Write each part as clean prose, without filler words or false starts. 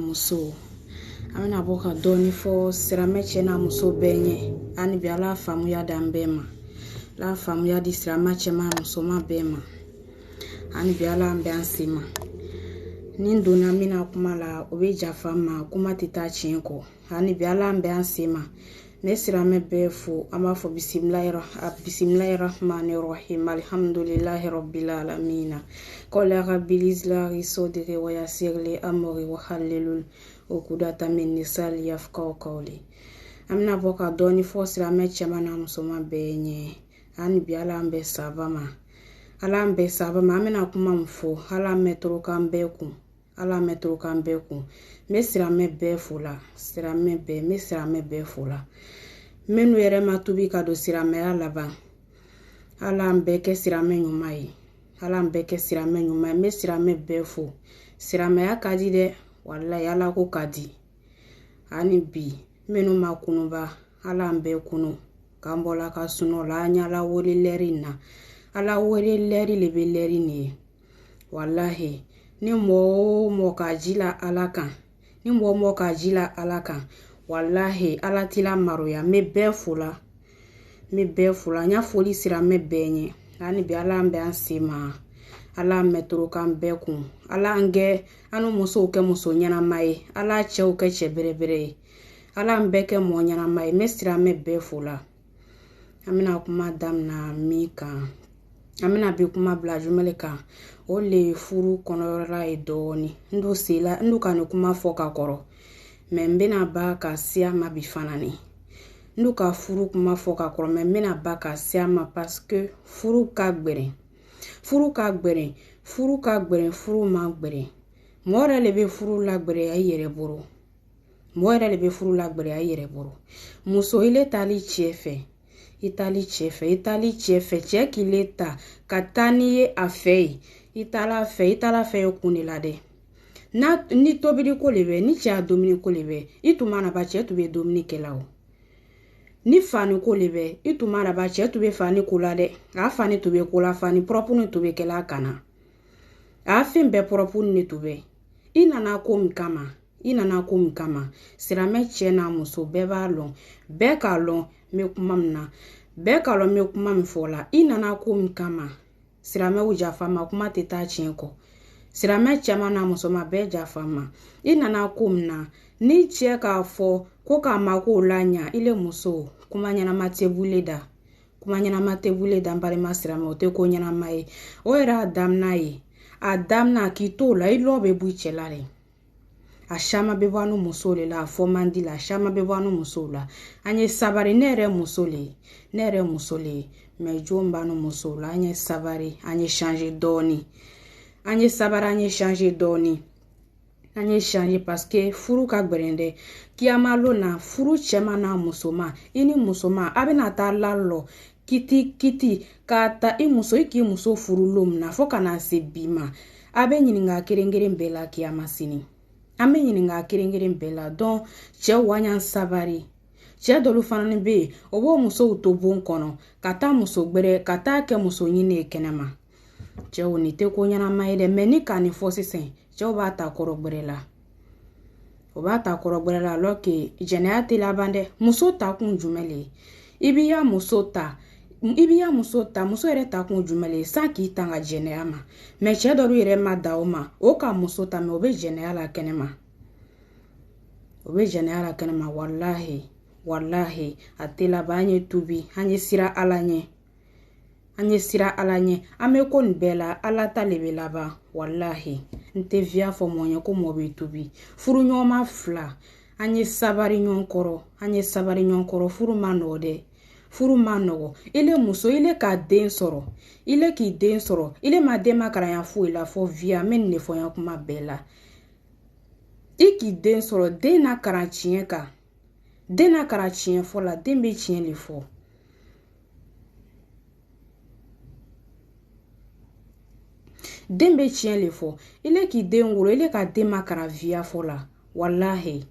muso amena boka doni fo sirameche na muso benye ani bi ala famu ya dambema la famu ya di sirameche ma muso ma bema ani bi ala ambe ansima nindo na mina kuma la obeja fama kuma tita chinko ani bi ala ambe ansima ne sirame befo ama fo bismillahirrahmanirrahim alhamdulillahi rabbil alamin qala rabbil izlari sodri wa yasirli amri wa halilul ukudata min nisali yafqa qawli amna boka doni fo sirame chama na musoma benye ani bi ala ambe sabama amena kuma mfo ala metro kambeku me sirame befo la me sirame befo la menu yere matubi ka do sirame alaba ala mbeke sirame nyumai me sirame befo sirame akadi de wallahi ala ko kadi ani bi menu makunuba ala mbe kunu kambola ka suno la anya la wori lerina ala wori leri lebe leri ni wallahi ni mo ka jila alaka wallahi ala tila maroya me befula nya foli sira me benye ani bi ala mbe ansima ala metro kan beku ala nge anu muso ke muso nyana mai ala cheu ke cheberebere ala mbeke mo nyana mai me sira me befula amina kuma damna mika amina bi kuma bla jumeleka ole furu konora edoni ndu kanu kuma foka koro membena ba ka siama bifanani ndu ka furu kuma foka koro membena ba ka siama parce que furu ka gbere furu magbere mora lebe furu la gbere ayere boro muso ile tali chefe itali chefe check ileta katani afei itala fe kunila de na ni tobiri ko lebe ni cha domini ko lebe itumana ba che tube domini kelao ni fani ko lebe itumana ba che tube fani kula de a fani tube kula fani propunu tube kela kana a fin be propunu ni tube inana ko mkama sirame che na muso beba lon be kalon me kumamna be kalon me kumam fola inana ko mkama sirame uja fama kuma teta chinko sirame chama na muso ma be ja fama inana kumna ni cheka fo ko kama ko lanya ile muso kuma nyana matebuleda mbare masirame ote ko nyana mai o era adamna kitola ilobe buichelale ashama bevanu musole la fomandi la shama bevanu musola anye sabari nere musole mejomba no musola anye sabari anye changer doni anye changer parce que furu ka gberende kiamalo na furu chema na musoma ini musoma abena ta lalo kiti kata imuso iki muso furu lomna foka na sebima abe nyininga kerengere mbela kiamasini ame nyininga kerengere mbela don che wanyan sabari che dolu fanani be obo muso utobon kono kata muso gbere kata ke muso nyine kenema che onite ko nyana maide meni kani fosisen che oba ta korogbere la loke jeneate la bande muso ta kun jumele ibiya muso ere ta kun jumele saki tanga jeneama me che dolu ere ma daoma o ka muso ta me obe jeneala kenema wallahi atela banye tubi anye sira alanye ame kon bela ala talebe laba wallahi nte via fo monye ko mobe tubi furu nyoma fla anye sabari nyonkoro furu manode ile muso ile ka den soro ile ma den makara ya fu ila fo via men ne fo ya kuma bela iki den soro den na karachien fo la den be chien le fo ile ki den wuro ile ka den makara via fo la wallahi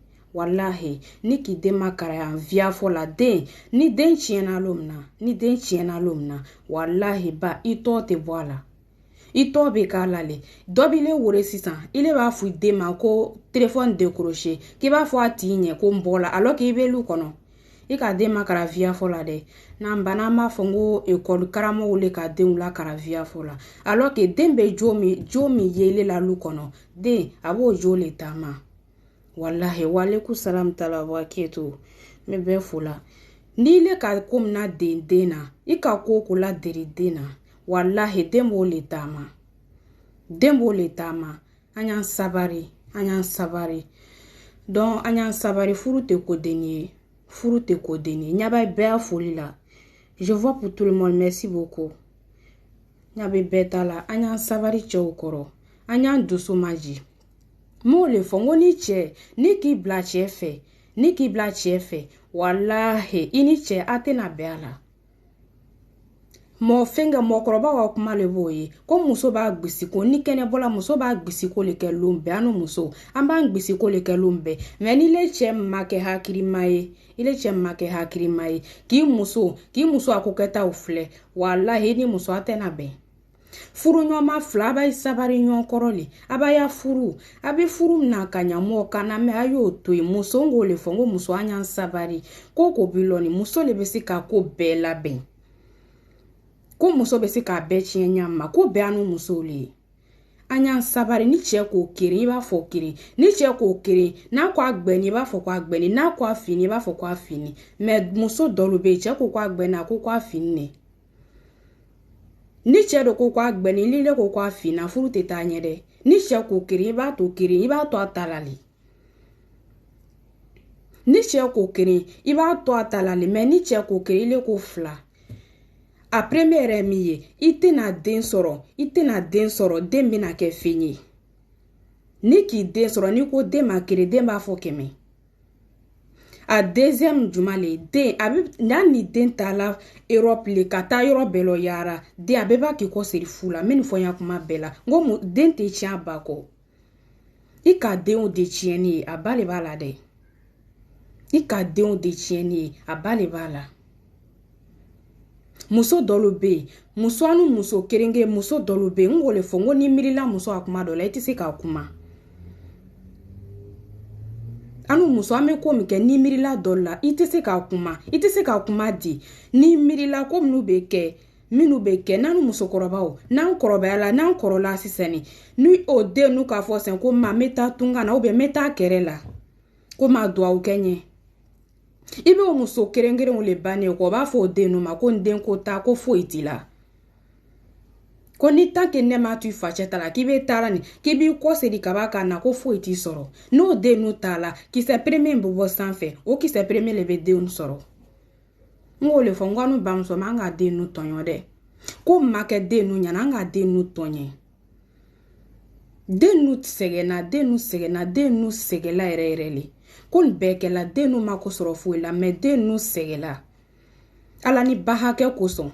ni ki den makara ya via fo la den ni den chien alomna wallahi ba ito te voila i tɔ bɛ k'a la le dɔ b'i le wele sisan i le b'a fɔ den ma ko téléphone décroché k'i b'a fɔ a t'i ɲɛ ko n bɔ la alors k'i bɛ lu kɔnɔ i ka den ma kara via fɔ la dɛ n'an banna an b'a fɔ ko école karamɔgɔw le ka denw la kara via fɔ la alors que den bɛ jo min yele la lu kɔnɔ den a b'o jo le taama wallahi walekum salam tala wa keto me bɛ fo la n'i le ka ko min na den na i ka ko la deri den na wallahi den b'o le taama an y'an sabari donc an y'an sabari furu tɛ ko denni ye ɲaba bɛɛ foli la je vois pour tout le monde merci beaucoup ɲabe bɛɛ ta la an y'an sabari cɛw kɔrɔ an y'an dusu maji m'o le fɔ ko ni cɛ ni k'i bila cɛ fɛ wallahi i ni cɛ a tɛna bɛn a la mɔgɔkɔrɔba ka kuma le b'o ye ko muso b'a gbisi ko ni kɛnɛ bɔla muso b'a gbisi ko le kɛ lon bɛɛ an muso an b'an gbisi ko le kɛ lon bɛɛ mais ni le cɛ ma kɛ hakilima ye k'i muso a ko kɛtaw filɛ wallahi ni muso a tɛna bɛn furu ɲɔgɔnma fila a b'a sabari ɲɔgɔn kɔrɔ le a b'a ya furu a bɛ furu mina ka ɲa mɔgɔ kana mɛ a y'o to yen muso n k'o le fɔ n ko muso an y'an sabari ko bi lɔni muso le bɛ se ka ko bɛɛ labɛn ko muso bɛ se k'a bɛɛ tiɲɛ ɲa ma ko bɛɛ anu muso le ye an y'an sabari ni cɛ k'o keren i b'a fɔ keren ni cɛ k'o keren n'a ko a gbɛni i b'a fɔ ko a gbɛni n'a ko a fini i b'a fɔ ko a fini mais muso dɔw bɛ yen cɛ ko a gbɛni a ko a fini ne ni cɛ dɔ ko a gbɛni ni le ko a fina furu tɛ taa ɲɛ dɛ ni cɛ k'o keren i b'a to keren i b'a to a ta la le ni cɛ k'o keren i b'a to a ta la le mais ni cɛ k'o keren i le ko fila a premier yɛrɛ min ye i tɛna den sɔrɔ den bɛna kɛ fɛn ye ni k'i den sɔrɔ ni ko den ma keren den b'a fɔ 100 a deuxième juma le den a bɛ n'a ni den ta la Europe le ka taa yɔrɔ bɛɛ lɔ yaara den a bɛɛ b'a k'i kɔ seri fu la min fɔ n ya kuma bɛɛ la n ko den tɛ tiɲɛ a ba kɔ i ka denw de tiɲɛni ye a ba le b'a la dɛ i ka denw de tiɲɛni ye a ba le b'a la muso dɔw bɛ yen muso anu muso kerenge muso dɔw bɛ yen n k'o le fɔ n ko ni miirila muso a kuma dɔ la i tɛ se k'a kuma anu muso an bɛ ko min kɛ ni miirila dɔw la i tɛ se k'a kuma di ni miirila ko minnu bɛ kɛ n'anu musokɔrɔbaw n'an kɔrɔbayala n'an kɔrɔla sisan ni o den n'u k'a fɔ sisan ko ma n bɛ taa tunga na ou bien n bɛ taa kɛrɛ la ko ma duwawu kɛ n ye i bɛ o muso keren-kerenw le bannen kɔ o b'a fɔ o den n'u ma ko n den ko taa ko foyi t'i la ko ni tant que ne ma tu facɛ ta la k'i bɛ taara nin k'i b'i kɔsegi ka b'a kan na ko foyi t'i sɔrɔ n'o den n'u t'a la kisɛ premier bɛ bɔ sanfɛ o kisɛ premier le bɛ denw sɔrɔ n k'o le fɔ n ko anu bamuso ma an ka den n'u tɔɲɔ dɛ ko ma kɛ den n'u ɲɛna an ka den n'u tɔɲɛ den n'u sɛgɛnna yɛrɛ yɛrɛ le ko nin bɛɛ kɛla den n'u ma ko sɔrɔ foyi la mais den n'u sɛgɛnla ala ni ba hakɛ kosɔn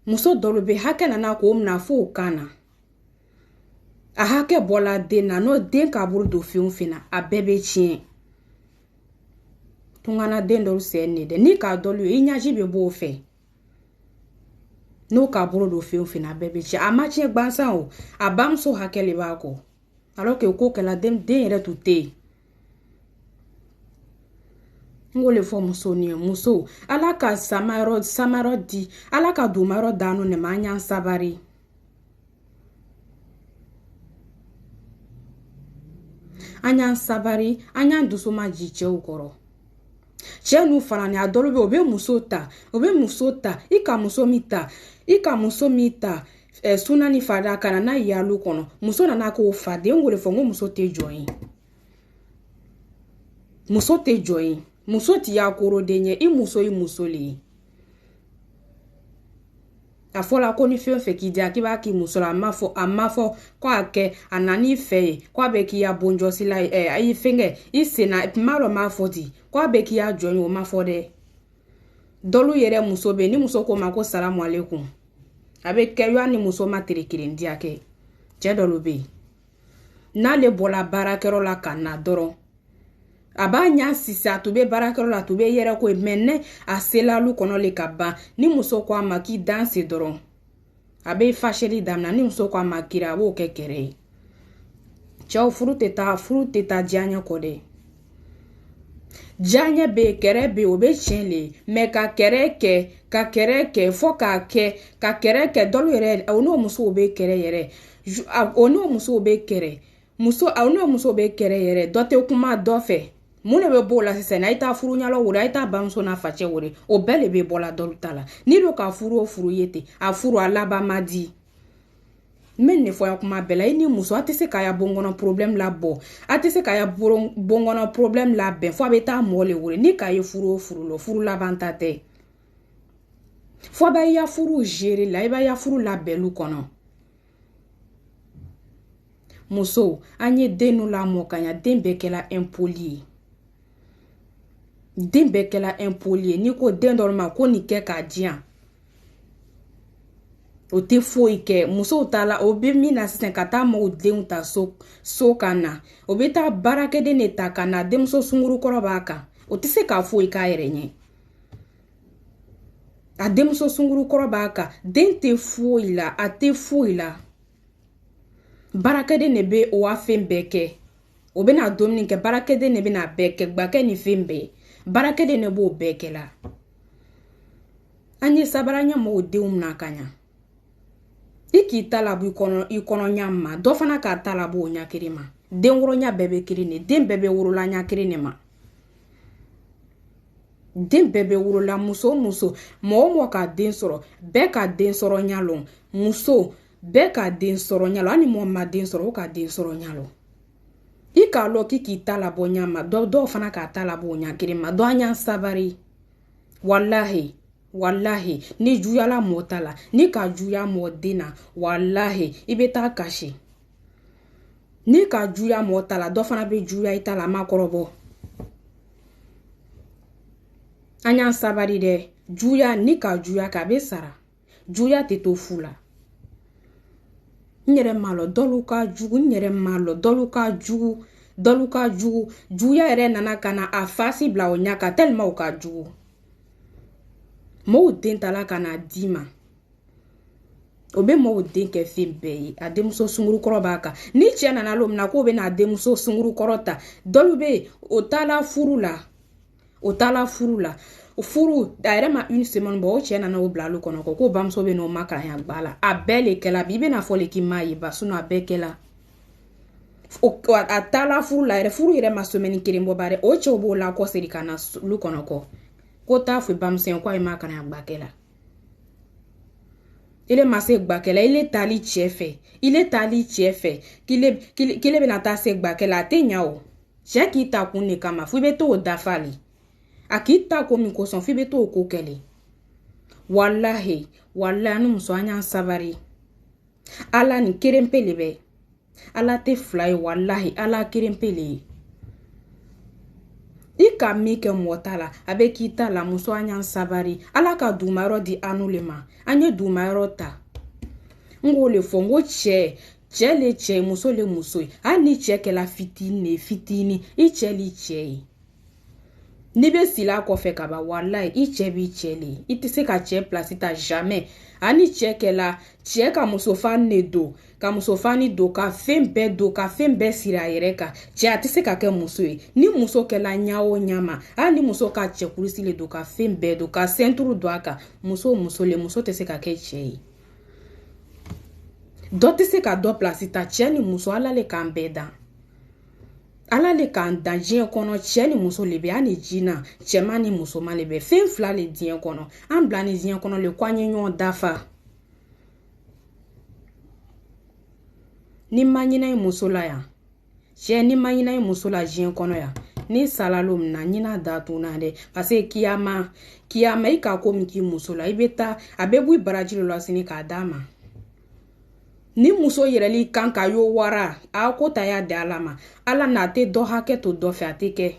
muso dɔw bɛ hakɛ nana k'o mina fo o kan na a hakɛ bɔla den na n'o den k'a bolo don fɛn o fɛn na a bɛɛ bɛ tiɲɛ tungana den dɔw sɛ ne dɛ ni k'a dɔlu i ɲaji bɛ bɔ o fɛ n'o k'a bolo don fɛn o fɛn na a bɛɛ bɛ tiɲɛ a ma tiɲɛ gansan o a bamuso hakɛ le b'a kɔ alors que ko kɛla den yɛrɛ tun tɛ yen n k'o le fɔ muso ni muso ala ka samayɔrɔ di ala ka dumayɔrɔ d'anu ne ma an y'an sabari an y'an dusu ma ji cɛw kɔrɔ cɛ n'u fana ni a dɔw bɛ o bɛ muso ta i ka muso min ta suna ni fada kana n'a yalu kɔnɔ muso nana k'o faden n k'o le fɔ n ko muso tɛ jɔ yen muso t'i y'a koroden ye i muso le ye a fɔla ko ni fɛn fɛn k'i diya k'i b'a k'i muso la a ma fɔ ko a kɛ a nan'i fɛ ye ko a bɛ k'i ya bonjɔsi la i fɛnkɛ i senna tuma dɔ m'a fɔ ten ko a bɛ k'i ya jɔn ye o ma fɔ dɛ dɔlu yɛrɛ muso bɛ yen ni muso ko ma ko salamu aleykum a bɛ kɛ yɔ ni muso ma tere kelen diya kɛ cɛ dɔlu bɛ yen n'ale bɔla baarakɛyɔrɔ la ka na dɔrɔn a b'a ɲa sisi a tun bɛ baarakɛyɔrɔ la a tun bɛ yɛrɛ ko ye mais ne a selalu kɔnɔ le ka ban ni muso ko a ma k'i dan se dɔrɔn a bɛ fasheli damina ni muso ko a ma kiri a b'o kɛ kɛrɛ ye cɛw furu tɛ taa diyaɲɛ kɔ dɛ diyaɲɛ bɛ yen kɛrɛ bɛ yen o bɛ tiɲɛ le mɛ ka kɛrɛ kɛ fo k'a kɛ ka kɛrɛ kɛ dɔw yɛrɛ o n'o musow bɛ kɛrɛ yɛrɛ o n'o musow bɛ kɛrɛ n'o musow bɛ kɛrɛ yɛrɛ dɔ tɛ kuma dɔ fɛ mun de bɛ b'o la sisan a ye taa furu ɲalo wele a ye taa bamuso n'a facɛ wele o bɛɛ de bɛ bɔ la dɔw ta la n'i do ka furu o furu ye ten a furu a laban ma di n bɛ nin fɔ kuma bɛɛ la i ni muso a tɛ se k'a ya bon kɔnɔ problème labɔ a tɛ se k'a ya bon kɔnɔ problème labɛn fo a bɛ taa mɔgɔ le wele ni k'a ye furu o furu la furu laban ta tɛ fo a b'a ya furu gérer la i b'a ya furu labɛnlu kɔnɔ muso an ye den n'u lamɔ ka ɲa den bɛɛ kɛla impoli ye den bɛɛ kɛla impoli ye n'i ko den dɔ ma ko nin kɛ k'a diyan o tɛ foyi kɛ musow ta la o bɛ min na sisan ka taa mɔgɔw denw ta so ka na o bɛ taa baarakɛden de ta ka na denmuso sungurukɔrɔ b'a kan o tɛ se k'a foyi k'a yɛrɛ ɲɛ a denmuso sungurukɔrɔ b'a kan den tɛ foyi la a tɛ foyi la baarakɛden de bɛ o fɛn bɛɛ kɛ o bɛ na don min kɛ baarakɛden de bɛ na bɛɛ kɛ gbakɛ ni fɛn bɛɛ baarakɛden de b'o bɛɛ kɛ la an ye sabara ɲɛmɔgɔw denw na ka ɲa i k'i ta labɔ i kɔnɔɲa ma dɔ fana k'a ta labɔ o ɲa kelen ma den woroɲa bɛɛ bɛ kelen de den bɛɛ bɛ worola ɲa kelen de ma den bɛɛ bɛ worola muso mɔgɔ mɔgɔ ka den sɔrɔ bɛɛ ka den sɔrɔ ɲa lɔn muso bɛɛ ka den sɔrɔ ɲa lɔn hali mɔgɔ ma den sɔrɔ o ka den sɔrɔ ɲa lɔn i k'a lɔn k'i ta labɔ ɲa ma dɔw fana k'a ta labɔ o ɲa kelen ma dɔ an y'an sabari wallahi ni juyala mɔ ta la ni ka juya mɔ den na wallahi i bɛ taa kasi ni ka juya mɔ ta la dɔ fana bɛ juya i ta la a ma kɔrɔbɔ an y'an sabari dɛ juya ni ka juya k'a bɛ sara juya tɛ to fu la n yɛrɛ m'a lɔ dɔlu ka jugu n yɛrɛ m'a lɔ dɔlu ka jugu juya yɛrɛ nana ka na a fasi bila o ɲa kan tellement o ka jugu mɔgɔw den tala ka na d'i ma o bɛ mɔgɔw den kɛ fɛn bɛɛ ye a denmuso sungurukɔrɔ b'a kan ni cɛ nana lo min na k'o bɛ na denmuso sungurukɔrɔ ta dɔlu bɛ yen o taala furu la furu a yɛrɛ ma une semaine bɔ o cɛ nana o bila alu kɔnɔ ko bamuso bɛ n'o makaraya gba la a bɛɛ le kɛla bi i bɛna fɔ le k'i m'a ye ba sinon a bɛɛ kɛla a taala furu la yɛrɛ furu yɛrɛ ma semaine kelen bɔ ba dɛ o cɛw b'o la kɔseri ka na lu kɔnɔ kɔ ko t'a fɔ bamuso ye ko a ye makaraya gbakɛ la ile ma se gbakɛ la ile taali cɛ fɛ kile bɛna taa se gbakɛ la a tɛ ɲa o cɛ k'i ta kun de kama fo i bɛ t'o dafali a k'i ta ko min kosɔn fo i bɛ t'o ko kɛlɛ wallahi ani muso an y'an sabari ala ni keren pe le bɛ ala tɛ fila ye wallahi ala keren pe le ye i ka min kɛ mɔgɔ ta la a bɛ k'i ta la muso an y'an sabari ala ka dumayɔrɔ di anu le ma an ye dumayɔrɔ ta n k'o le fɔ n ko cɛ le cɛ muso le muso ye hali ni cɛ kɛla fitini i cɛ li cɛ ye n'i bɛ sila kɔfɛ ka ban wallahi i cɛ b'i cɛ le i tɛ se ka cɛ place ta jamais ani cɛ kɛla cɛ ka musofani de don ka musofani don ka fɛn bɛɛ siri a yɛrɛ kan cɛ a tɛ se ka kɛ muso ye ni muso kɛla ɲa o ɲa ma hali ni muso ka cɛ kurusi le don ka fɛn bɛɛ don ka ceinture don a kan muso tɛ se ka kɛ cɛ ye dɔ tɛ se ka dɔ place ta cɛ ni muso ala le k'an bɛɛ dan ala le k'an dan diɲɛ kɔnɔ cɛ ni muso le bɛ an ni jina cɛman ni musoman le bɛ fɛn fila le diɲɛ kɔnɔ an bila ni diɲɛ kɔnɔ le ko an ye ɲɔgɔn dafa ni ma ɲina i muso la yan cɛ ni ma ɲina i muso la diɲɛ kɔnɔ yan ni sala lo min na ɲina datuna dɛ parce que kiyama i k'a ko min k'i muso la i bɛ taa a bɛ bɔ i baraji la sini k'a d'a ma ni muso yɛrɛli kan ka yo wara a ko ta y'a di ala ma ala n'a tɛ dɔ hakɛ to dɔ fɛ a tɛ kɛ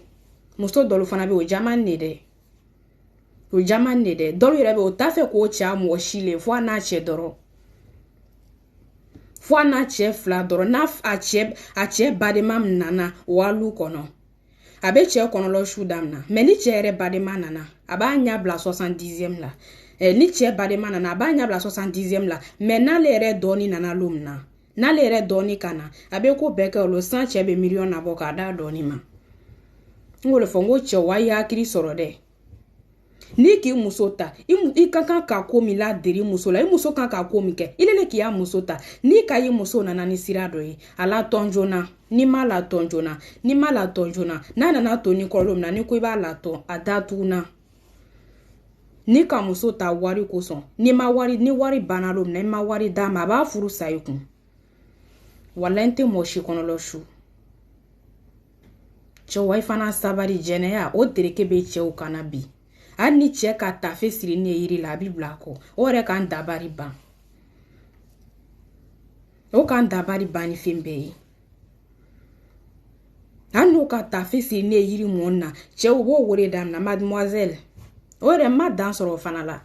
muso dɔlu fana bɛ o jaman ne dɛ dɔlu yɛrɛ bɛ o t'a fɛ k'o cɛ a mɔgɔ si le fo a n'a cɛ dɔrɔn fo a n'a cɛ fila dɔrɔn n'a a cɛ badema min nana o alu kɔnɔ a bɛ cɛ kɔnɔlɔ su damina mɛ ni cɛ yɛrɛ badema nana a b'a ɲɛ bila 70e la ni cɛ badema nana a b'a ɲabila 70e la mais n'ale yɛrɛ dɔɔni nana lom na n'ale yɛrɛ dɔɔni kana a bɛ ko bɛɛ kɛ olo san cɛ bɛ miliyɔn nabɔ k'a da dɔɔni ma n ko le fɔ n ko cɛ wa i hakili sɔrɔ dɛ ni k'i muso ta i ka kan ka ko min la deri muso la i muso kan ka ko min kɛ i le k'i ya muso ta ni ka i muso nana ni sira dɔ ye a la tɔn joona ni ma la tɔn joona ni ma la tɔn joona n'a nana to ni kɔrɔ min na ni ko i b'a la tɔn a datuguna ni ka muso ta wari kosɔn ni wari banna lo min na i ma wari d'a ma a b'a furu sa i kun wala n tɛ mɔgɔ si kɔnɔlɔ su cɛ wa i fana sabari jɛnɛya o tereke bɛ cɛw kana bi hali ni cɛ ka tafe siri ne yiri la a bi bila kɔ o yɛrɛ k'an dabari ban o k'an dabari ban ni fɛn bɛɛ ye hali n'o ka tafe siri ne yiri mɔn na cɛw b'o wele daminɛ mademoiselle o yɛrɛ ma dan sɔrɔ o fana la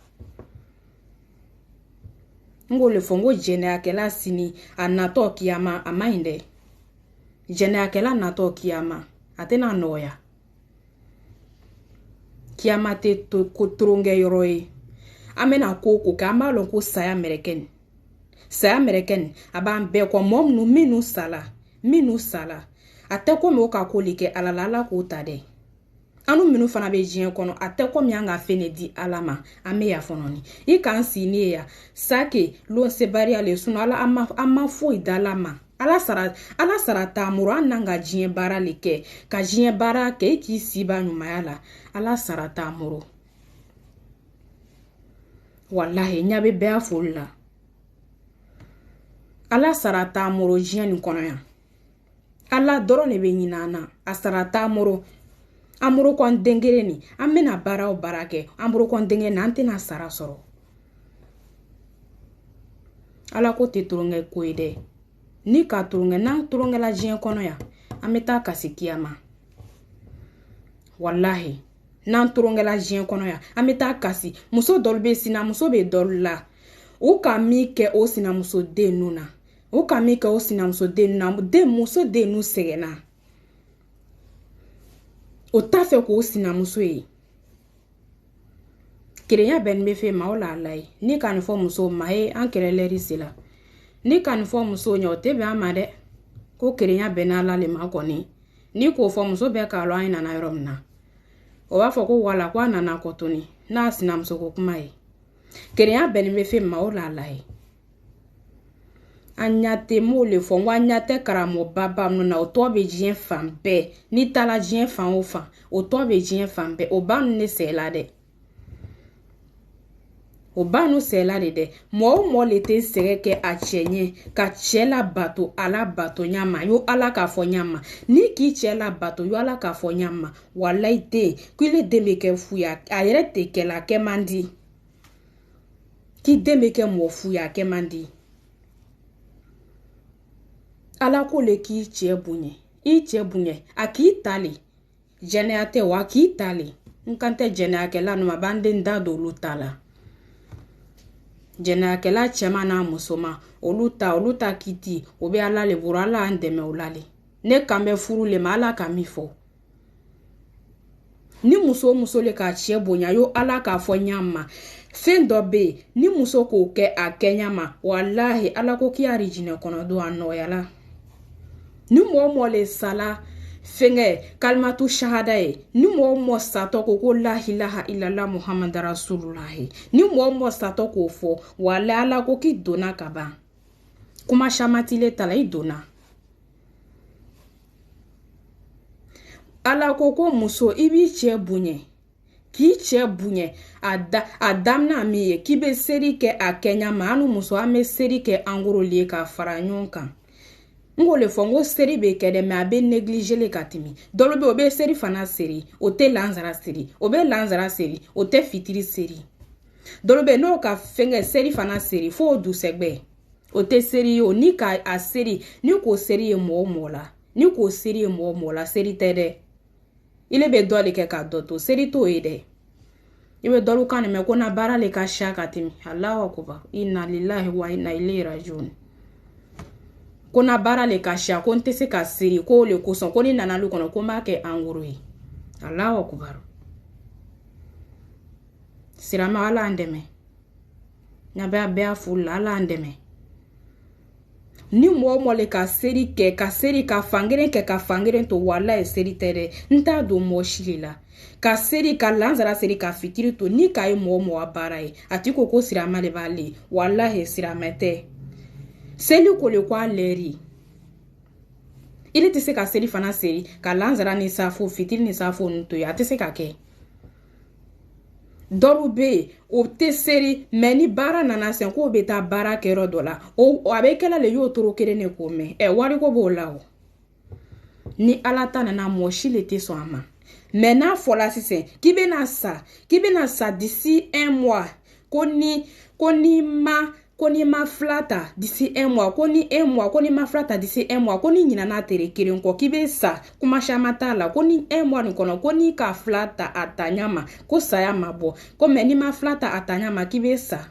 n ko le fɔ n ko jɛnɛyakɛla sini a natɔ kiyama a ma ɲi dɛ jɛnɛyakɛla natɔ kiyama a tɛna nɔgɔya kiyama tɛ ko toronkɛ yɔrɔ ye an bɛna ko kɛ an b'a lɔn ko saya mɛrɛkɛni a b'an bɛɛ kɔ mɔgɔ minnu sala a tɛ komi o ka ko le kɛ ala la ala k'o ta dɛ anu minnu fana bɛ diɲɛ kɔnɔ a tɛ komi an ka fɛn de di ala ma an bɛ yafa nɔni i k'an si ne ya sake lon sebariya le sun ala an ma foyi da ala ma ala sara taamuru an n'an ka diɲɛ baara le kɛ ka diɲɛ baara kɛ i k'i siba ɲumanya la ala sara taamuru wallahi nya bɛ bɛɛ foli la ala sara taamuru diɲɛ nin kɔnɔ yan ala dɔrɔn de bɛ ɲinɛ an na a sara taamuru amuru kon dengere ni an bɛna baara o baara kɛ amuru kon dengere ni an tɛna sara sɔrɔ ala ko tɛ toronkɛ ko ye dɛ ni ka toronkɛ n'an toronkɛla diɲɛ kɔnɔ yan an bɛ taa kasi kiyama wallahi n'an toronkɛla diɲɛ kɔnɔ yan an bɛ taa kasi muso dɔw bɛ sinamuso bɛ dɔw la u ka min kɛ o sinamuso den ninnu na u ka min kɛ o sinamuso den ninnu na muso den ninnu sɛgɛnna o t'a fɛ k'o sinamuso ye kerenya bɛ nin bɛ fɛ ma o la ala ye ni ka nin fɔ muso ma ye an kɛlɛlɛri se la ni ka nin fɔ muso ɲɛ o tɛ bɛn an ma dɛ ko kerenya bɛ n'ala le ma kɔni ni k'o fɔ muso bɛɛ k'a lɔ an nana yɔrɔ min na o b'a fɔ ko wala ko a nana kɔ tuguni n'a sinamuso ko kuma ye kerenya bɛ nin bɛ fɛ ma o la ala ye an ɲa tɛ m'o le fɔ n ko an ɲa tɛ karamɔgɔba minnu na o tɔ bɛ diɲɛ fan bɛɛ ni taala diɲɛ fan o fan o tɔ bɛ diɲɛ fan bɛɛ o ba ninnu de sɛla dɛ o ba ninnu sɛla de dɛ mɔgɔ o mɔgɔ le tɛ sɛgɛ kɛ a cɛ ɲɛ ka cɛ la bato ala bato ɲama yo ala k'a fɔ ɲama ni k'i cɛ la bato yo ala k'a fɔ ɲama walayi den k'ile den bɛ kɛ fu ye a yɛrɛ tɛ kɛla kɛ man di k'i den bɛ kɛ mɔgɔ fu ye a kɛ man di ala ko le k'i cɛ bonya i cɛ bonya a k'i tali jɛnɛya tɛ wa k'i tali n kan tɛ jɛnɛyakɛla ninnu ma b'an den da don olu ta la jɛnɛyakɛla cɛman n'a musoman olu ta kiti o bɛ ala le bolo ala an dɛmɛ o la le ne kan bɛ furu le ma ala ka min fɔ ni muso le k'a cɛ bonya yo ala k'a fɔ ɲama fɛn dɔ bɛ yen ni muso k'o kɛ a kɛ ɲama wallahi ala ko k'i yari jinɛ kɔnɔ don a nɔgɔyala ni mɔgɔ le sala fɛngɛ kalimatu shahada ye ni mɔgɔ satɔ ko la ilaha illallah muhammad rasulullah ni mɔgɔ satɔ k'o fɔ wallahi ala ko k'i donna ka ban kuma shamatile tala i donna ala ko muso i b'i cɛ bonya k'i cɛ bonya a damina min ye k'i bɛ seri kɛ a kɛɲama anu muso an bɛ seri kɛ an gorolen ka fara ɲɔgɔn kan n ko le fɔ n ko seri bɛ kɛ dɛ mɛ a bɛ negligele ka tɛmɛ dɔw bɛ o bɛ seri fana seri o tɛ lansara seri o bɛ lansara seri o tɛ fitiri seri dɔw bɛ n'o ka fɛngɛ seri fana seri fo o dusɛgbɛ o tɛ seri o ni ka a seri ni k'o seri ye mɔgɔ la ni k'o seri ye mɔgɔ la seri tɛ dɛ ile bɛ dɔ le kɛ ka dɔ to seri t'o ye dɛ i bɛ dɔlu kan mɛ ko na baara le ka sha ka tɛmɛ Allahu akbar inna lillahi wa inna ilayhi rajiun ko na baara le ka sha ko n tɛ se ka seri ko le kosɔn ko ni nana lu kɔnɔ ko n b'a kɛ angoro ye Allahu akbar sirama ala an dɛmɛ na bea fula ala ndeme ni mo le ka seri ke ka fangeren to wala e seri tere nta do mo shilila ka seri ka lanzara seri ka fikiri to ni ka e mo abara e atiko ko sira male bale wala he sira mete seli ko le kwa leri ile te se ka seri fana seri ka lanzara ni safo fitiri ni safo nto ya te se ka ke Dorube o te seri meni bara nana sen ko be ta bara kero dola o abekela le yo toro kere ne ko me wari ko bo la o ni alata nana mo shile te so ama mena fola sisen ki be na sa d'ici 1 mois koni ma flata d'ici 1 mois koni 1 mois koni ma flata d'ici 1 mois koni nyina na tere kere nko ki be sa kuma shamata la koni 1 mois nkono koni ka flata atanyama ko saya mabo ko meni ma flata atanyama ki be sa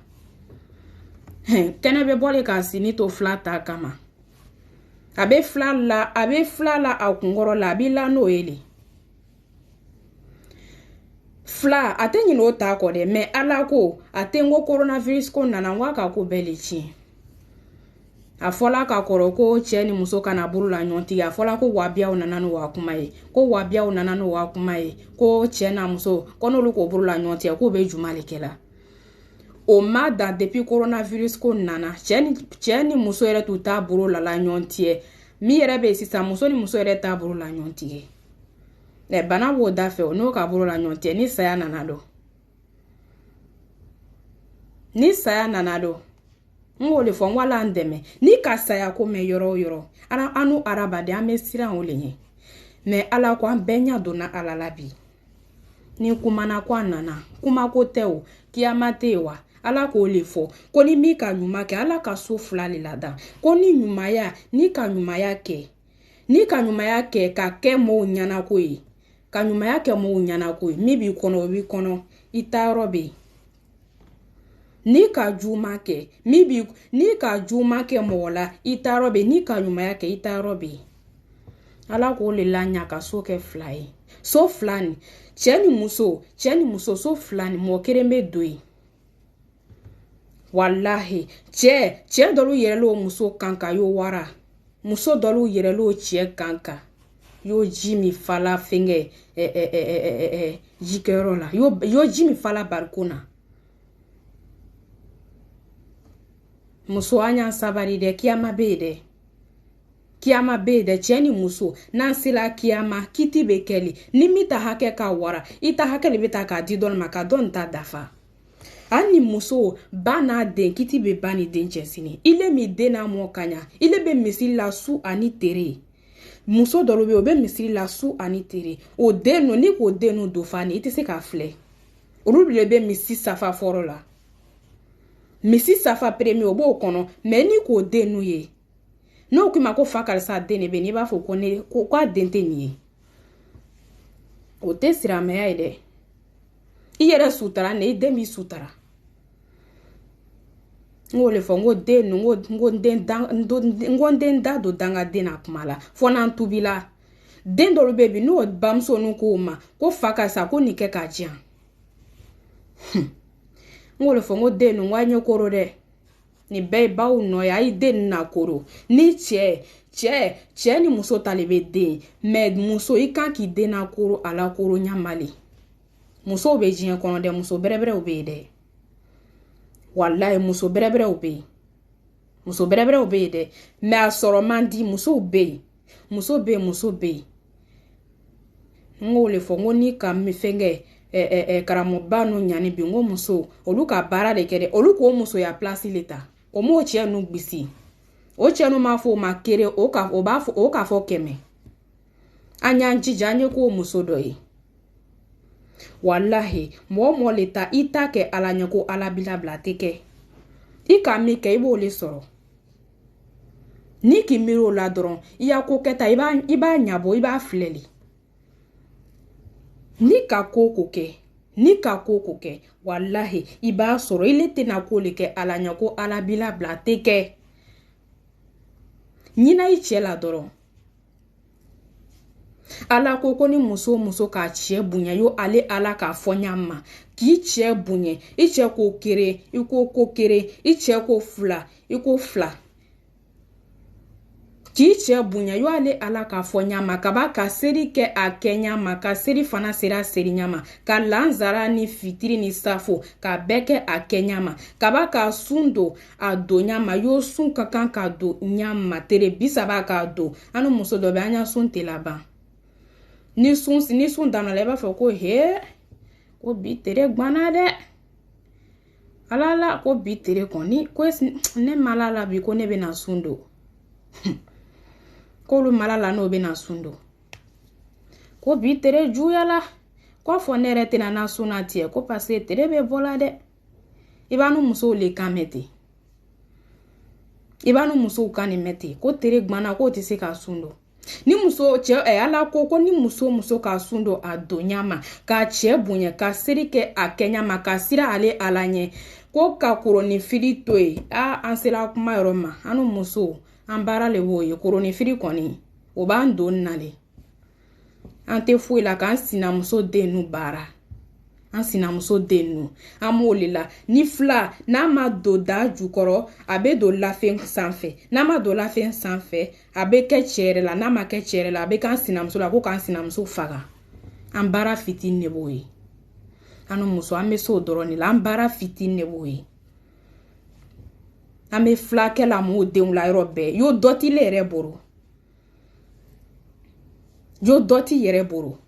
tene be bole ka sini to flata kama abe flala akungoro la bila no ele fla atenyi no ta ko de me ala ko atengo coronavirus ko nana waka ko belichi afola ka koroko cheni muso kana burula nyonti afola ko wabia unana no wakumaye ko wabia unana no wakumaye ko chena muso kono lu ko burula nyonti ko be jumale kela o mada depuis coronavirus ko nana cheni muso ere tuta burula la nyonti mi ere be sisa muso ni muso ere ta burula nyonti le bana wo da fe o no ka burula nyonti ni saya nanado ngole fo wala ndeme ni ka saya ko me yoro ara anu araba de amesira olenye me ala kwa benya dona ala labi ni kumana kwa nana kuma ko teo kiamatewa ala ko le fo ko ni mi ka nyuma ke ala ka so flali lada ko ni nyuma ya ni ka nyuma ya ke ka ke mo nyana ko yi ka nyuma ya ke mo nyana ko yi mi bi kono itarobe ni ka juma ke ni ka juma ke mola itarobe ni ka nyuma yake itarobe ala ko le lanya ka so ke fly so flani cheni muso so flani mo kerembe doi wallahi che dolu yerelo muso kanka yo wara muso dolu yerelo che kanka yo jimi fala fenge jikero la yo jimi fala balkona muso anya sabari de kiama bede cheni muso nansila kiama kiti bekeli nimita hake ka wara ita hake libita ka didon maka don ta dafa ani muso bana den kiti be bani den chesini ile mi dena mo kanya ile be misila su ani tere muso dolobe obe misila su ani tere o deno ni ko deno do fani ite se ka fle orubile be misi safa forola misi safa premi obo kono meni ko denu ye no kuma ko fakal sa dene be ni ba fo ko ne ko kwa dente ni o te sira me ya ide iyere sutara ne demi sutara ngole fo ngo denu ngo den da do danga dena kumala fo nan tubila den do bebi no bamso no ko ma ko fakal sa ko ni ke ka jian ngole fo ngo denu ngwanyo koro de ni be ba uno ya ide na koro ni che ni muso talebe de med muso ikan ki de na koro ala koro nyamali muso be jien kono de muso berebre obe de wallahi muso berebre obe de me asoro mandi muso be ngole fo ngo ni ka mi fenge karamo banu nyani bi ngo muso oluka bara de kere oluko muso ya place leta o mo che nu gbisi o che nu ma fo ma kere o ka fo keme anya njija anye ko muso doi wallahi mo leta ita ke alanya ko alabila blateke ika mi ke ibo le soro niki miro la doron iya ko keta iba nyabo iba fleli nika koko ke wallahi iba soro ile tena ko le ke alanya ko alabila blateke nyina ichela doro ala ko ni muso ka cɛ bonya yo ale ala ka fɔnya ma k'i cɛ bonya I cɛ ko kere I ko kere I cɛ ko fila I ko fila k'i cɛ bonya yo ale ala ka fɔnya ma kaba ka seri kɛ a kɛnya ma ka seri fana sera serinya ma ka lanzara ni fitiri ni safo ka bɛɛ kɛ a kɛnya ma kaba ka sun do a donya ma yo sun ka kan ka do nya ma tere bisaba ka do anu muso dɔ bɛ an ya sun te laban ni sun damna la I b'a fɔ ko he ko bi tere gbanna dɛ alala ko bi tere kɔni ko ne malala bi ko ne bɛna sun do ko lu malala no bɛna sun do ko bi tere juyala ko fɔ ne yɛrɛ tɛna na sunna tiɛ ko parce que tere bɛ bɔla dɛ I b'a nu musow le kan mɛn ten I b'a nu musow kan nin mɛn ten ko tere gbanna ko tɛ se ka sun do ni muso cɛ ala ko ni muso ka sun do a donya ma ka cɛ bonya ka seri kɛ a kɛnya ma ka sira ale ala ɲɛ ko ka koroni fili to ye an sera kuma yɔrɔ ma anu muso an baara le b'o ye koroni fili kɔni o b'an don nale an tɛ foyi la k'an sinamuso den nu baara an sinamuso den nu an m'o le la ni fila n'a ma don da jukɔrɔ a bɛ don lafɛn sanfɛ n'a ma don lafɛn sanfɛ a bɛ kɛ cɛ yɛrɛ la n'a ma kɛ cɛ yɛrɛ la a bɛ k'an sinamuso la ko k'an sinamuso faga an baara fitinin de b'o ye anu muso an bɛ se o dɔrɔn de la an baara fitinin de b'o ye an bɛ filakɛ la m'o denw la yɔrɔ bɛɛ yo dɔ t'i le yɛrɛ bolo yo dɔ t'i yɛrɛ bolo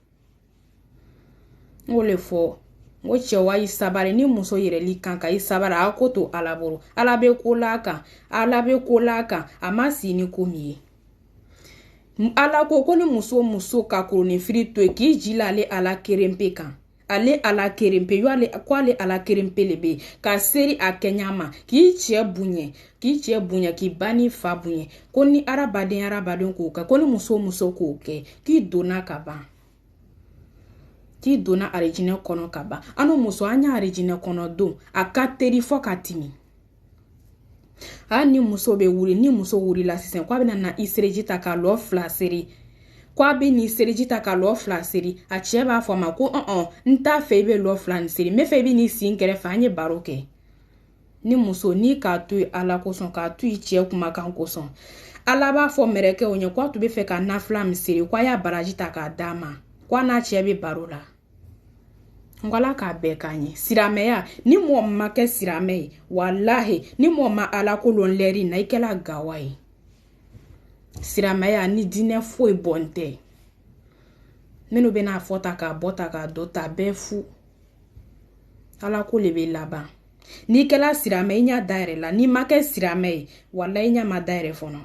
n'o le fɔ ngo cɛ wa I sabari ni muso yɛrɛli kan ka I sabari a ko to ala bolo ala bɛ ko la kan ala bɛ ko la kan a ma si ni ko min ye ala ko ni muso ka koroni firi to ye k'i ji la ale ala kerenpe kan ale ala kerenpe yo ale ko ale ala kerenpe le be ka seri a kɛnya ma k'i cɛ bonya k'i ba ni fa bonya ko ni arabaden k'o kɛ ko ni muso k'o kɛ k'i donna ka ban k'i donna arijinɛ kɔnɔ ka ban anu muso an y'a arijinɛ kɔnɔ don a ka teri fɔ ka timi ni muso bɛ wuri ni muso wurila sisan k'a bɛna na I sereji ta ka lɔ fila seri k'a bɛ ni sereji ta ka lɔ fila seri a cɛ b'a fɔ ma ko n t'a fɛ I bɛ lɔ fila nin seri n bɛ fɛ I bɛ ni sin kɛrɛfɛ an ye baro kɛ ni muso ni k'a to ye ala kosɔn k'a to I cɛ kumakan kosɔn ala b'a fɔ mɛrɛkɛw ɲɛ k'a tun bɛ fɛ ka nafila min seri k'a y'a baraji ta k'a d'a ma k'a n'a cɛ bɛ baro la ngala ka bɛɛ ka ɲɛ siramɛya ni mɔgɔ ma kɛ siramɛ ye walahi ni mɔgɔ ma ala kolon lɛri na I kɛla gawa ye siramɛya ni dinɛ foyi bɔn tɛ minnu bɛna fɔ ta k'a bɔ ta k'a dɔ ta bɛɛ fu ala ko le bɛ laban n'i kɛla siramɛ I ɲa da yɛrɛ la n'i ma kɛ siramɛ ye walahi I ɲa ma da yɛrɛ fɔlɔ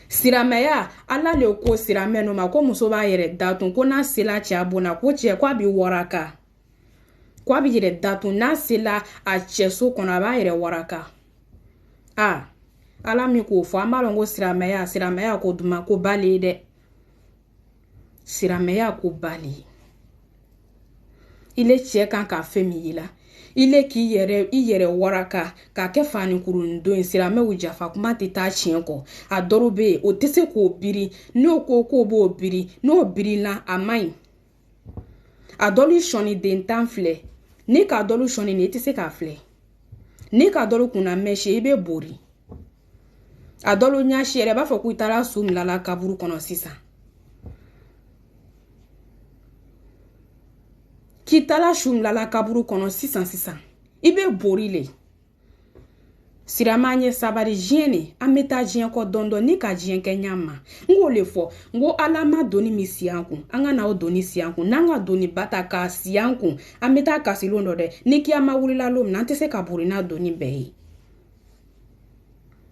siramɛya ala le ko siramɛ no ma ko muso b'a yɛrɛ datun ko n'a sela cɛ bona ko cɛ ko a bɛ waraka ko a bɛ yɛrɛ datun n'a sela a cɛ so kɔnɔ a b'a yɛrɛ waraka ala min k'o fɔ an b'a dɔn ko siramɛya ko duma ko bale ye dɛ siramɛya ko bale ile cɛ kan ka fɛn min yila ile k'i yɛrɛ waraka k'a kɛ fani kuruni don siramɛw jafa kuma tɛ taa tiɲɛ kɔ a dɔrɔ bɛ yen o tɛ se k'o biri n'o ko k'o b'o biri n'o birila a man ɲi a dɔlu sɔni den tan filɛ ni k'a dɔlu sɔni ni I tɛ se k'a filɛ ni k'a dɔlu kunna mɛsi I bɛ bori a dɔlu ɲasi yɛrɛ b'a fɔ k'u taara su milala kaburu kɔnɔ sisan k'i taara su milala kaburu kɔnɔ sisan I bɛ bori le sirama ɲɛ sabari diɲɛ ne an bɛ taa diɲɛ kɔ dɔndɔn ni ka diɲɛ kɛ ɲa ma n k'o le fɔ n ko ala ma doni min si an kun an ka n'aw doni si an kun n'an ka doni ba ta k'a si an kun an bɛ taa kasilon dɔ dɛ ni kiyama wulila lo min an tɛ se ka bori n'a doni bɛɛ ye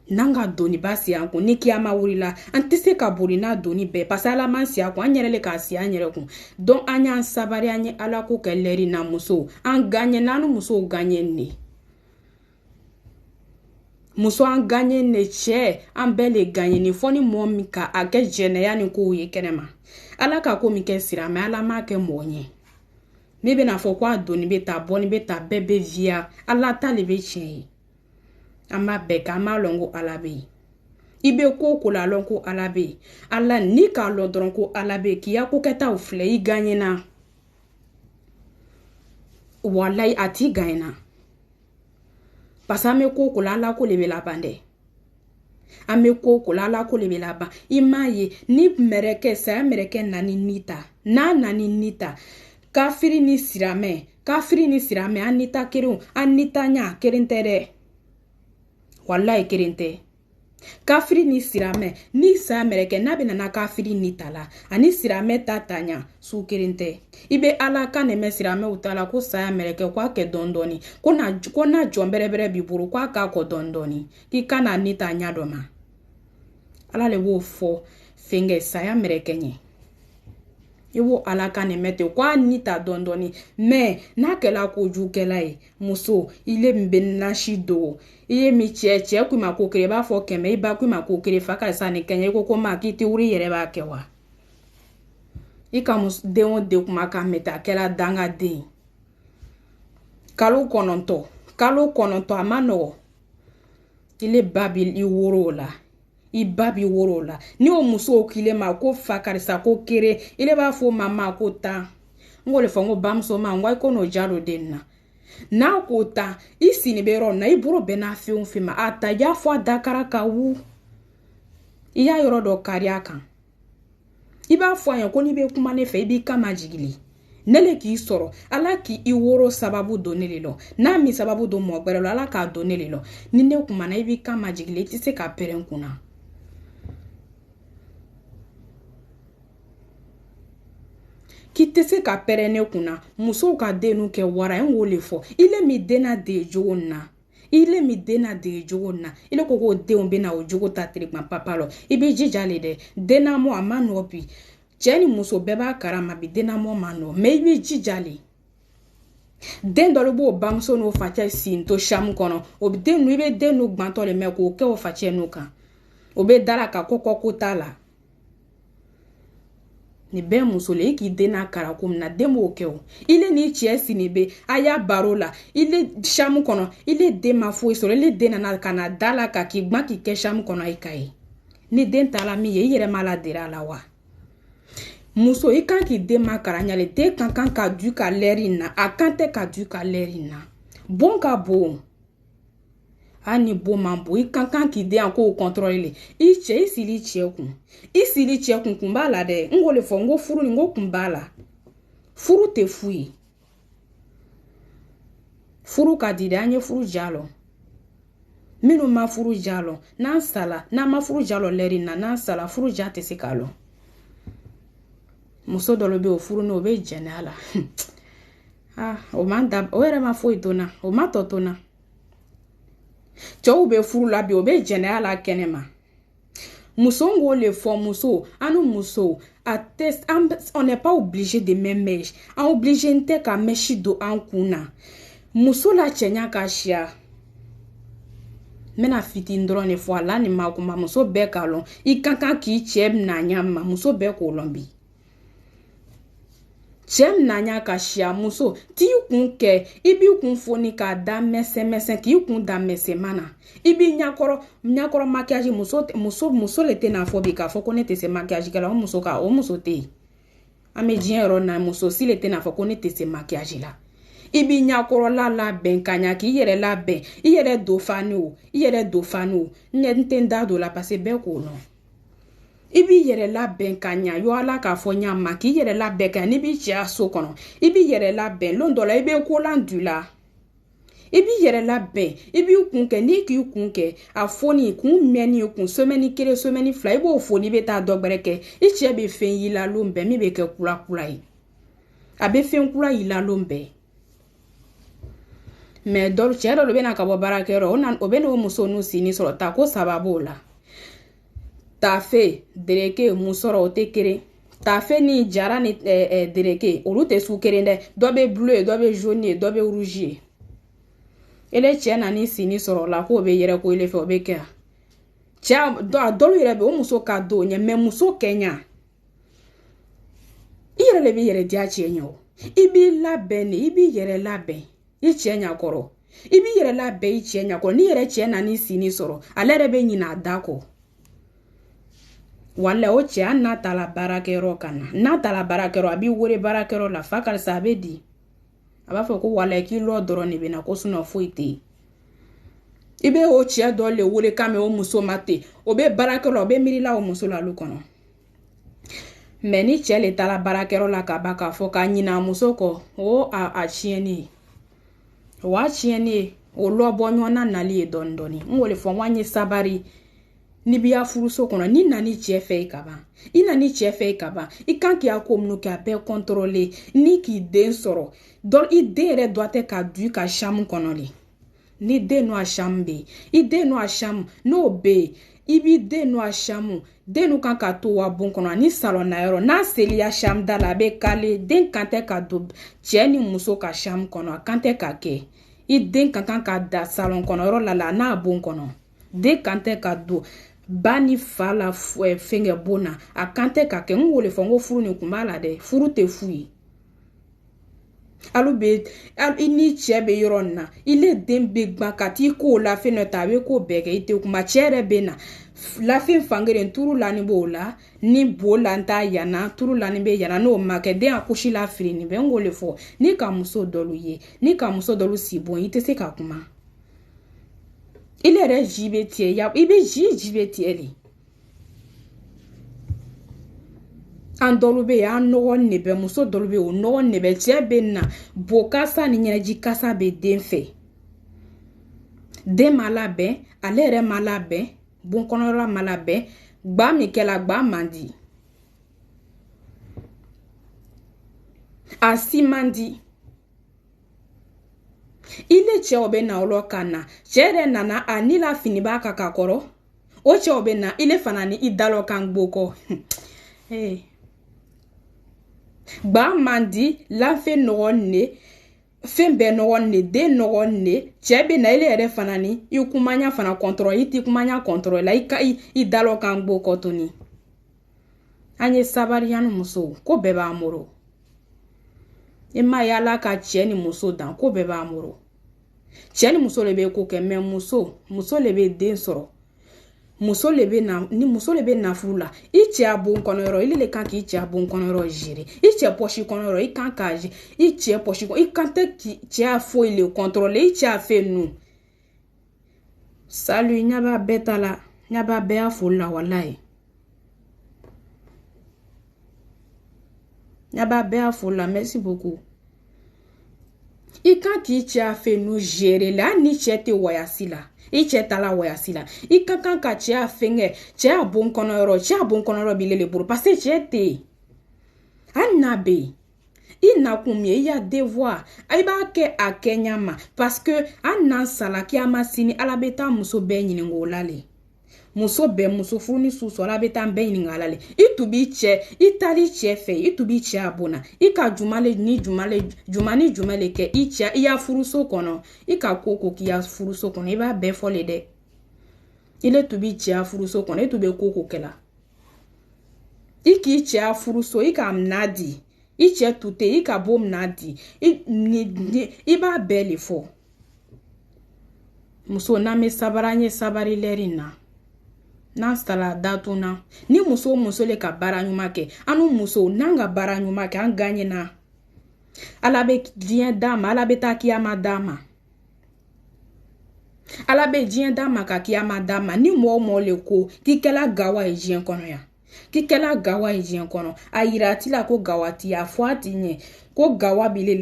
n'an ka doni ba si an kun ni kiyama wulila an tɛ se ka bori n'a doni bɛɛ parce que ala man si an kun an yɛrɛ le k'a si an yɛrɛ kun donc an y'an sabari an ye ala ko kɛ lɛri na muso an gagnɛ n'an musow gagnɛ ne muso an gagnɛ ne cɛ an bɛɛ le gagnɛ ni fɔ ni mɔgɔ min ka a kɛ jɛnɛya ni kow ye kɛnɛma ala ka ko min kɛ siramɛ ala m'a kɛ mɔgɔ ɲɛ ne bɛna fɔ ko a doni bɛ ta bɔni bɛ ta bɛɛ bɛ via ala ta le bɛ tiɲɛ ye an b'a bɛɛ kɛ an b'a lɔn ko ala bɛ yen ibe ko la lon ko alabe ala ni ka lon dron ko alabe ki ya ko keta o fle I gagné na wallahi ati gagné na pasame ko la la ko le be la bande ame ko la la ko le be la ba imaye ni mereke sa mereke nani nita na nani nita kafiri ni sirame anita kiru anita nya kerente wallahi kerente kafiri ni sirame ni sa mereke na bena na kafiri ni tala ani sirame tatanya su kerente ibe ala ka ne me sirame utala ko sa mereke kwa ke dondoni ko na jombere bi buru kwa ka ko dondoni ki kana ni tanya doma ala le wo fo fenge sa ya mereke nye iwo ala ka ne mete kwa ni ta dondoni me na kela ko ju kela e muso ile mbe na shido iye mi cheche ku ma ko kere ba fo keme iba ku ma ko kere fa ka sa ne kenye ko ma ki ti uri yere ba kewa ika mus de on de kuma ka meta kela danga de kalo kononto amano ile babil I babi woro la ni o muso kile ma ko fa karisa ko kere ile ba fo mama ko ta ngole fo ngo bamso ma ngwa ko no jaro denna na ko ta isi ni bero na iburo be na fi ma ata ya fo dakara ka wu iya yoro do karia kan iba fo yan ko ni be kuma ne fe bi kama jigili nele ki soro ala ki iworo sababu donele lo na mi sababu do mo gbere lo ala ka donele lo ni ne kuma na ibi kama jigili ti se ka peren kuna ki te se ka perene kuna muso ka denu ke wara en wole fo ile mi dena de jona ile koko de on be na o jogo ta trikma papa lo ibe jijale de dena mo amano bi jeni muso beba karama bi dena mo mano me ibe jijale den do bo bamso no fache sin to sham kono o denu ibe denu gbanto le me ko ke o fache no kan o be dara ka koko tala ni be musole ki dena karakum na demo keo ile ni chiesi ni be aya barola ile shamu kono ile de mafo so ile dena na kana dala ka ki gba ki ke shamu kono ikai ni den tala mi ye yere maladira la wa muso ikan ki de makaranya le de kankan ka du ka lerina akante ka du ka lerina bon ka bon ani bo mambo ikankan ki de anko contrôler iche isili chekun kumbala de ngole fo ngo furu ni ngo kumbala furu te fui furu ka dide anye furu jalo minu ma furu jalo na sala na ma furu jalo leri na sala furu jate sikalo muso dolo be o furu no be jenala o manda o era ma foi dona o matotona Chow be furu la bi obe jene ala kenema. Muso ngo le fo muso, anu muso, atteste, on n'est pas obligé de même mèche. On obligé nte ka meshi do an kuna. Muso la chenya ka shia. Mena fiti ndrone fo ala ni makuma muso be kalon. I kankan ki cheb na nyama muso be kolombi. Chem nanya ka shia muso ti yukun ke ibi yukun foni ka da mese ki yukun da mese mana ibi nyakoro makiaji muso le te na fobi ka fo konete se makiaji kala o muso te ame jien na muso si le te na fo konete se makiaji la ibi nyakoro la ben kanya ki yere la ben yere do fanu nte ndado la pase be ko no ibi yere la ben kanya yo ala ka fo nyama ki yere la ben kan ibi chia so kono ibi yere la ben londola ibi ko landula ibi yere la ben ibi kunke ni ki kunke afoni kun meni kun semeni kere semeni fly ibo foni beta dogbereke ichi be fen yila lombe mi be ke kula yi abe fen kula yila lombe me dol chero lo bena ka bo barakero onan obeno muso no sini soro ta ko sababola tafe dereke musoro otekere tafe ni jara ni dereke olute sukere nde dobe bleu dobe jaune dobe rouge ele chena ni sini soro la ko be yere ko ile fe obeke cha do yere be o muso ka do nye me muso kenya yere le be yere dia chenyo ibi laben ibi yere laben i chenya koro ibi yere laben i chenya ko ni yere chena ni sini soro alere be nyina dako wala o cɛ n'a ta la baarakɛyɔrɔ ka na n'a ta la baarakɛyɔrɔ a b'i wele baarakɛyɔrɔ la fa karisa a bɛ di a b'a fɔ ko wala k'i lɔ dɔrɔn de bɛ na ko foyi tɛ yen i bɛ o cɛ dɔ le wele k'a mɛn o muso ma ten o bɛ baarakɛyɔrɔ o bɛ miirila o muso la olu kɔnɔ mɛ ni cɛ le taara baarakɛyɔrɔ la ka ban k'a fɔ k'a ɲinɛ a muso kɔ o a tiɲɛni ye o y'a tiɲɛni ye o lɔ bɔ ɲɔgɔn na nali ye dɔɔni dɔɔni n k'o de fɔ n ko an ye sabari ni b'i ya furuso kɔnɔ ni nani cɛ fɛ ye ka ban i nani cɛ fɛ ye ka ban i kan k'i ya ko minnu kɛ a bɛɛ contrôler ni k'i den sɔrɔ i den yɛrɛ doit tɛ ka du ka chambre kɔnɔ de ni den n'o a chambre bɛ yen i den n'o a chambre n'o bɛ yen i b'i den n'o a chambre den n'o kan ka to wa bon kɔnɔ ani salon na yɔrɔ n'a seliya chambre da la a bɛ kale den kan tɛ ka don cɛ ni muso ka chambre kɔnɔ a kan tɛ ka kɛ i den ka kan ka da salon kɔnɔ yɔrɔ la n'a bon kɔnɔ den kan tɛ ka don ba ni fa la fɛngɛ bon na a kan tɛ ka kɛ n wele fɔ n ko furu nin kun b'a la dɛ furu tɛ fu ye alu bɛ i ni cɛ bɛ yɔrɔ nin na ile den bɛ gban ka t'i ko la fɛn dɔ ta a bɛ ko bɛɛ kɛ i tɛ kuma cɛ yɛrɛ bɛ na lafin fangeren turu la ni b'o la ni bo la n t'a yana turu la ni bɛ yana n'o ma kɛ den a kusi la firi nin bɛ n wele fɔ ni ka muso dɔlu ye ni ka muso dɔlu si bon i tɛ se ka kuma ile yɛrɛ ji bɛ tigɛ ya i bɛ ji bɛ tigɛ de an dɔlu bɛ yen an nɔgɔ ne bɛ muso dɔlu bɛ yen o nɔgɔ ne bɛ cɛ bɛ na bo kasa ni ɲɛnɛji kasa bɛ den fɛ den ma labɛn ale yɛrɛ ma labɛn bon kɔnɔyɔrɔ ma labɛn gba min kɛla gba man di a si man di ile cɛw bɛ na olu ka na cɛ yɛrɛ nana a ni la fini b'a kan ka kɔrɔ o cɛw bɛ na ile fana ni i dalɔ kan gbo kɔ gba man di lafe nɔgɔ ne fɛn bɛɛ nɔgɔ ne den nɔgɔ ne cɛ bɛ na ile yɛrɛ fana ni i kumanya fana contrôle i ti kumanya contrôle la i dalɔ kan gbo kɔ toni an ye sabari yani muso ko bɛɛ b'a moro i ma ye ala ka cɛ ni muso dan ko bɛɛ b'a moro cɛ ni muso le bɛ ko kɛ mais muso le bɛ den sɔrɔ muso le bɛ na furu la i cɛ a bon kɔnɔyɔrɔ ile le kan k'i cɛ a bon kɔnɔyɔrɔ gérer i cɛ poche kɔnɔyɔrɔ i kan k'a i cɛ poche i kan tɛ cɛ a foyi le contrôler i cɛ a fɛ nu salut ɲa b'a bɛɛ ta la ɲa b'a bɛɛ a foli la wallahi ɲa b'a bɛɛ a foli la merci beaucoup i kan k'i cɛ a fɛ nu gérer la ni cɛ tɛ wayasi la i cɛ ta la wayasi la i ka kan ka cɛ a fɛngɛ cɛ a bon kɔnɔyɔrɔ b'i le bolo parce que cɛ tɛ yen hali n'a bɛ yen i nakun min ye i y'a devoir i b'a kɛ a kɛ ɲa ma parce que hali n'an sala kiyama sini ala bɛ taa muso bɛɛ ɲininka o la le muso bɛɛ muso furu ni su ala bɛ taa bɛɛ ɲininka ala le i tun b'i cɛ i taali cɛ fɛ i tun b'i cɛ a bona i ka juma ni juma le kɛ i cɛ i y'a furuso kɔnɔ i ka ko k'i y'a furuso kɔnɔ i b'a bɛɛ fɔ le dɛ i le tun b'i cɛ a furuso kɔnɔ i tun bɛ ko kɛla i k'i cɛ a furuso i ka minɛ di i cɛ tu tɛ i ka bɔ minɛ di i b'a bɛɛ le fɔ muso n'an bɛ sabari an ye sabari lɛri na n'an sala datuna ni muso le ka baara ɲuman kɛ anu muso n'an ka baara ɲuman kɛ an gagnena ala bɛ diɲɛ d'a ma ala bɛ taa kiyama d'a ma ala bɛ diɲɛ d'a ma ka kiyama d'a ma ni mɔgɔ le ko k'i kɛla gawa ye diɲɛ kɔnɔ yan k'i kɛla gawa ye diɲɛ kɔnɔ a yira ti la ko gawa ti a fɔ a ti ɲɛ ko gawa bile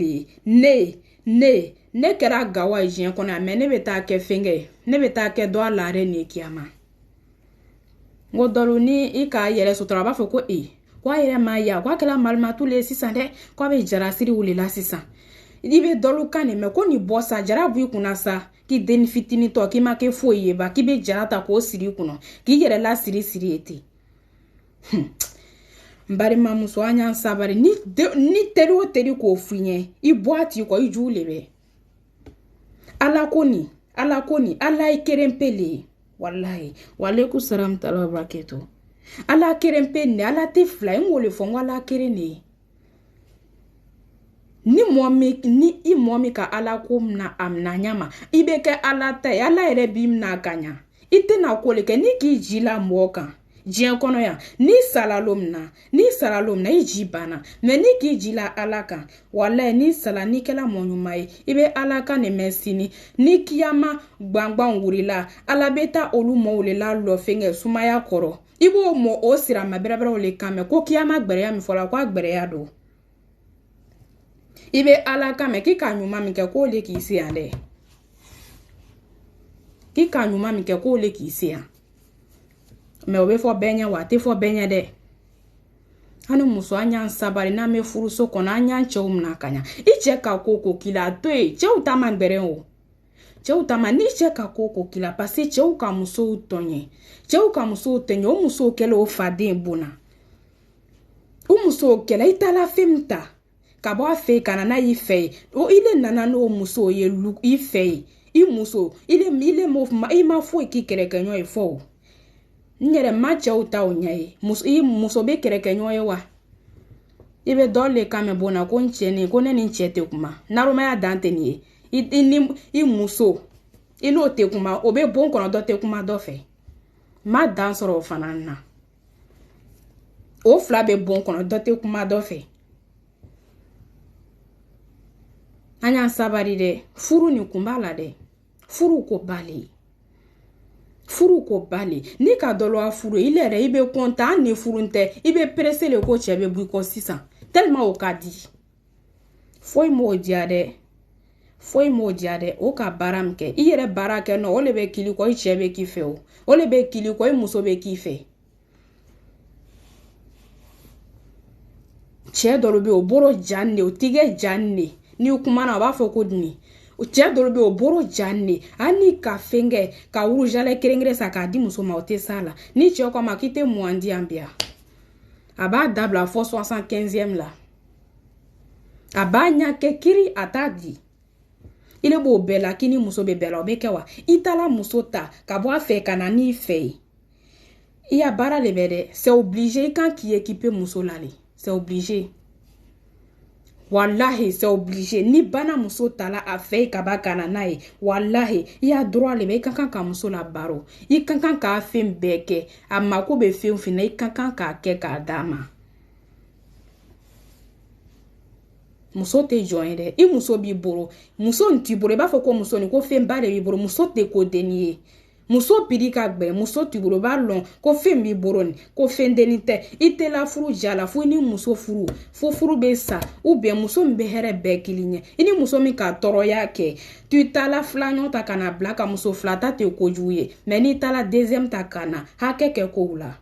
le ne kɛra gawa ye diɲɛ kɔnɔ yan mais ne bɛ taa kɛ fɛngɛ ne bɛ taa kɛ dɔ a laare ni kiyama ngo dɔlu ni i k'a yɛrɛ sutura a b'a fɔ ko ko a yɛrɛ ma ya ko a kɛla malimatu le sisan dɛ ko a bɛ jarasiri wulila sisan i bɛ dɔlu kan nin mɛ ko nin bɔ sa jara b'i kunna sa k'i den fitinin tɔ k'i ma kɛ foyi ye ba k'i bɛ jara ta k'o siri i kunna k'i yɛrɛ la siri ye ten n balimamuso an y'an sabari ni teri o teri k'o f'i ɲɛ i bɔ a t'i kɔ i jugu le bɛ ala ko nin ala ye keren pe le ye wallahi walaikum salam tala barakatuh ala keren pe ne ala te fila n wole fɔ n ala keren ne ni mɔgɔ min ka ala ko mina a mina ɲa ma i bɛ kɛ ala ta ye ala yɛrɛ b'i mina ka ɲa i tɛna ko le kɛ ni k'i ji la mɔgɔ kan diɲɛ kɔnɔ yan ni sala lom na i ji banna mais ni k'i jila ala kan wallahi ni sala ni kɛla mɔɲuma ye i bɛ ala kan ne mɛn sini ni kiyama gbangban wurila ala bɛ taa olu mɔw le la lɔfɛngɛ sumaya kɔrɔ i b'o mɔ o sirama bɛrɛbɛrɛw le kan mɛn ko kiyama gbɛrɛya min fɔla ko a gbɛrɛya don i bɛ ala kan mɛn k'i ka ɲuman min kɛ k'o le k'i se yan dɛ k'i ka ɲuman min kɛ k'o le k'i se yan mais o bɛ fɔ bɛɛ ɲɛ wa a tɛ fɔ bɛɛ ɲɛ dɛ ani muso an y'an sabari n'an bɛ furuso kɔnɔ an y'an cɛw minɛ ka ɲa i cɛ ka ko k'i la a to yen cɛw ta man gbɛrɛ o cɛw ta man ni cɛ ka ko k'i la parce que cɛw ka musow tɔɲɛ o musow kɛlɛ o faden bona o musow kɛlɛ i taala fɛn min ta ka bɔ a fɛ ka na n'a y'i fɛ ye o ile nana n'o muso ye i fɛ ye i muso ile i ma foyi k'i kɛlɛkɛɲɔgɔn ye fɔ n yɛrɛ ma cɛw ta o ɲɛ ye muso bɛ kɛlɛkɛɲɔgɔn ye wa i bɛ dɔ le kan mɛn bona ko n cɛ nin ko ne ni n cɛ tɛ kuma naromaya dan tɛ nin ye i muso i n'o tɛ kuma o bɛ bon kɔnɔ dɔ tɛ kuma dɔ fɛ ma dan sɔrɔ o fana na o fila bɛ bon kɔnɔ dɔ tɛ kuma dɔ fɛ an y'an sabari dɛ furu nin kun b'a la dɛ furu ko bali ni ka dɔlɔ a furu i yɛrɛ i bɛ kontan an ni furu tɛ i bɛ pressé le ko cɛ bɛ bɔ i kɔ sisan tellement o ka di foyi m'o diya dɛ o ka baara min kɛ i yɛrɛ baara kɛ nɔ o le bɛ kili kɔ i cɛ bɛ k'i fɛ o le bɛ kili kɔ i muso bɛ k'i fɛ cɛ dɔ bɛ o boro jan ne o tigɛ jan ne ni kuma na o b'a fɔ ko duni cɛ dɔ bɛ o boro jan ne ani ka fɛngɛ ka wurujale keren sa k'a di muso ma o tɛ sa la ni cɛ ko ma k'i tɛ mun di yan biya a b'a dabila fɔ 75e la a b'a ɲa kɛ kiri a t'a di ile b'o bɛɛ la k'i ni muso bɛ bɛɛ la o bɛ kɛ wa i taala muso ta ka bɔ a fɛ ka na n'i fɛ ye i ya baara le bɛ dɛ c'est obligé i kan k'i équiper muso la le c'est obligé wallahi c'est obligé ni bana muso tala a fɛ ka ba kana n'a ye wallahi i y'a droit le bɛ i ka kan ka muso la baro i ka kan k'a fɛn bɛɛ kɛ a mako bɛ fɛn fɛn na i ka kan k'a kɛ k'a d'a ma muso tɛ jɔn ye dɛ i muso b'i bolo muso n t'i bolo i b'a fɔ ko muso ni ko fɛn ba de b'i bolo muso tɛ ko denni ye muso piri ka gbɛ muso t'i bolo b'a lɔn ko fɛn b'i bolo ni ko fɛn denni tɛ i tɛ la furu ja la fo ni muso furu fo furu bɛ sa ou bien muso min bɛ hɛrɛ bɛɛ kili ɲɛ i ni muso min ka tɔɔrɔya kɛ tu taala filaɲɔgɔn ta ka na bila ka muso fila ta tɛ kojugu ye mais n'i taala deuxième ta ka na hakɛ kɛ kow la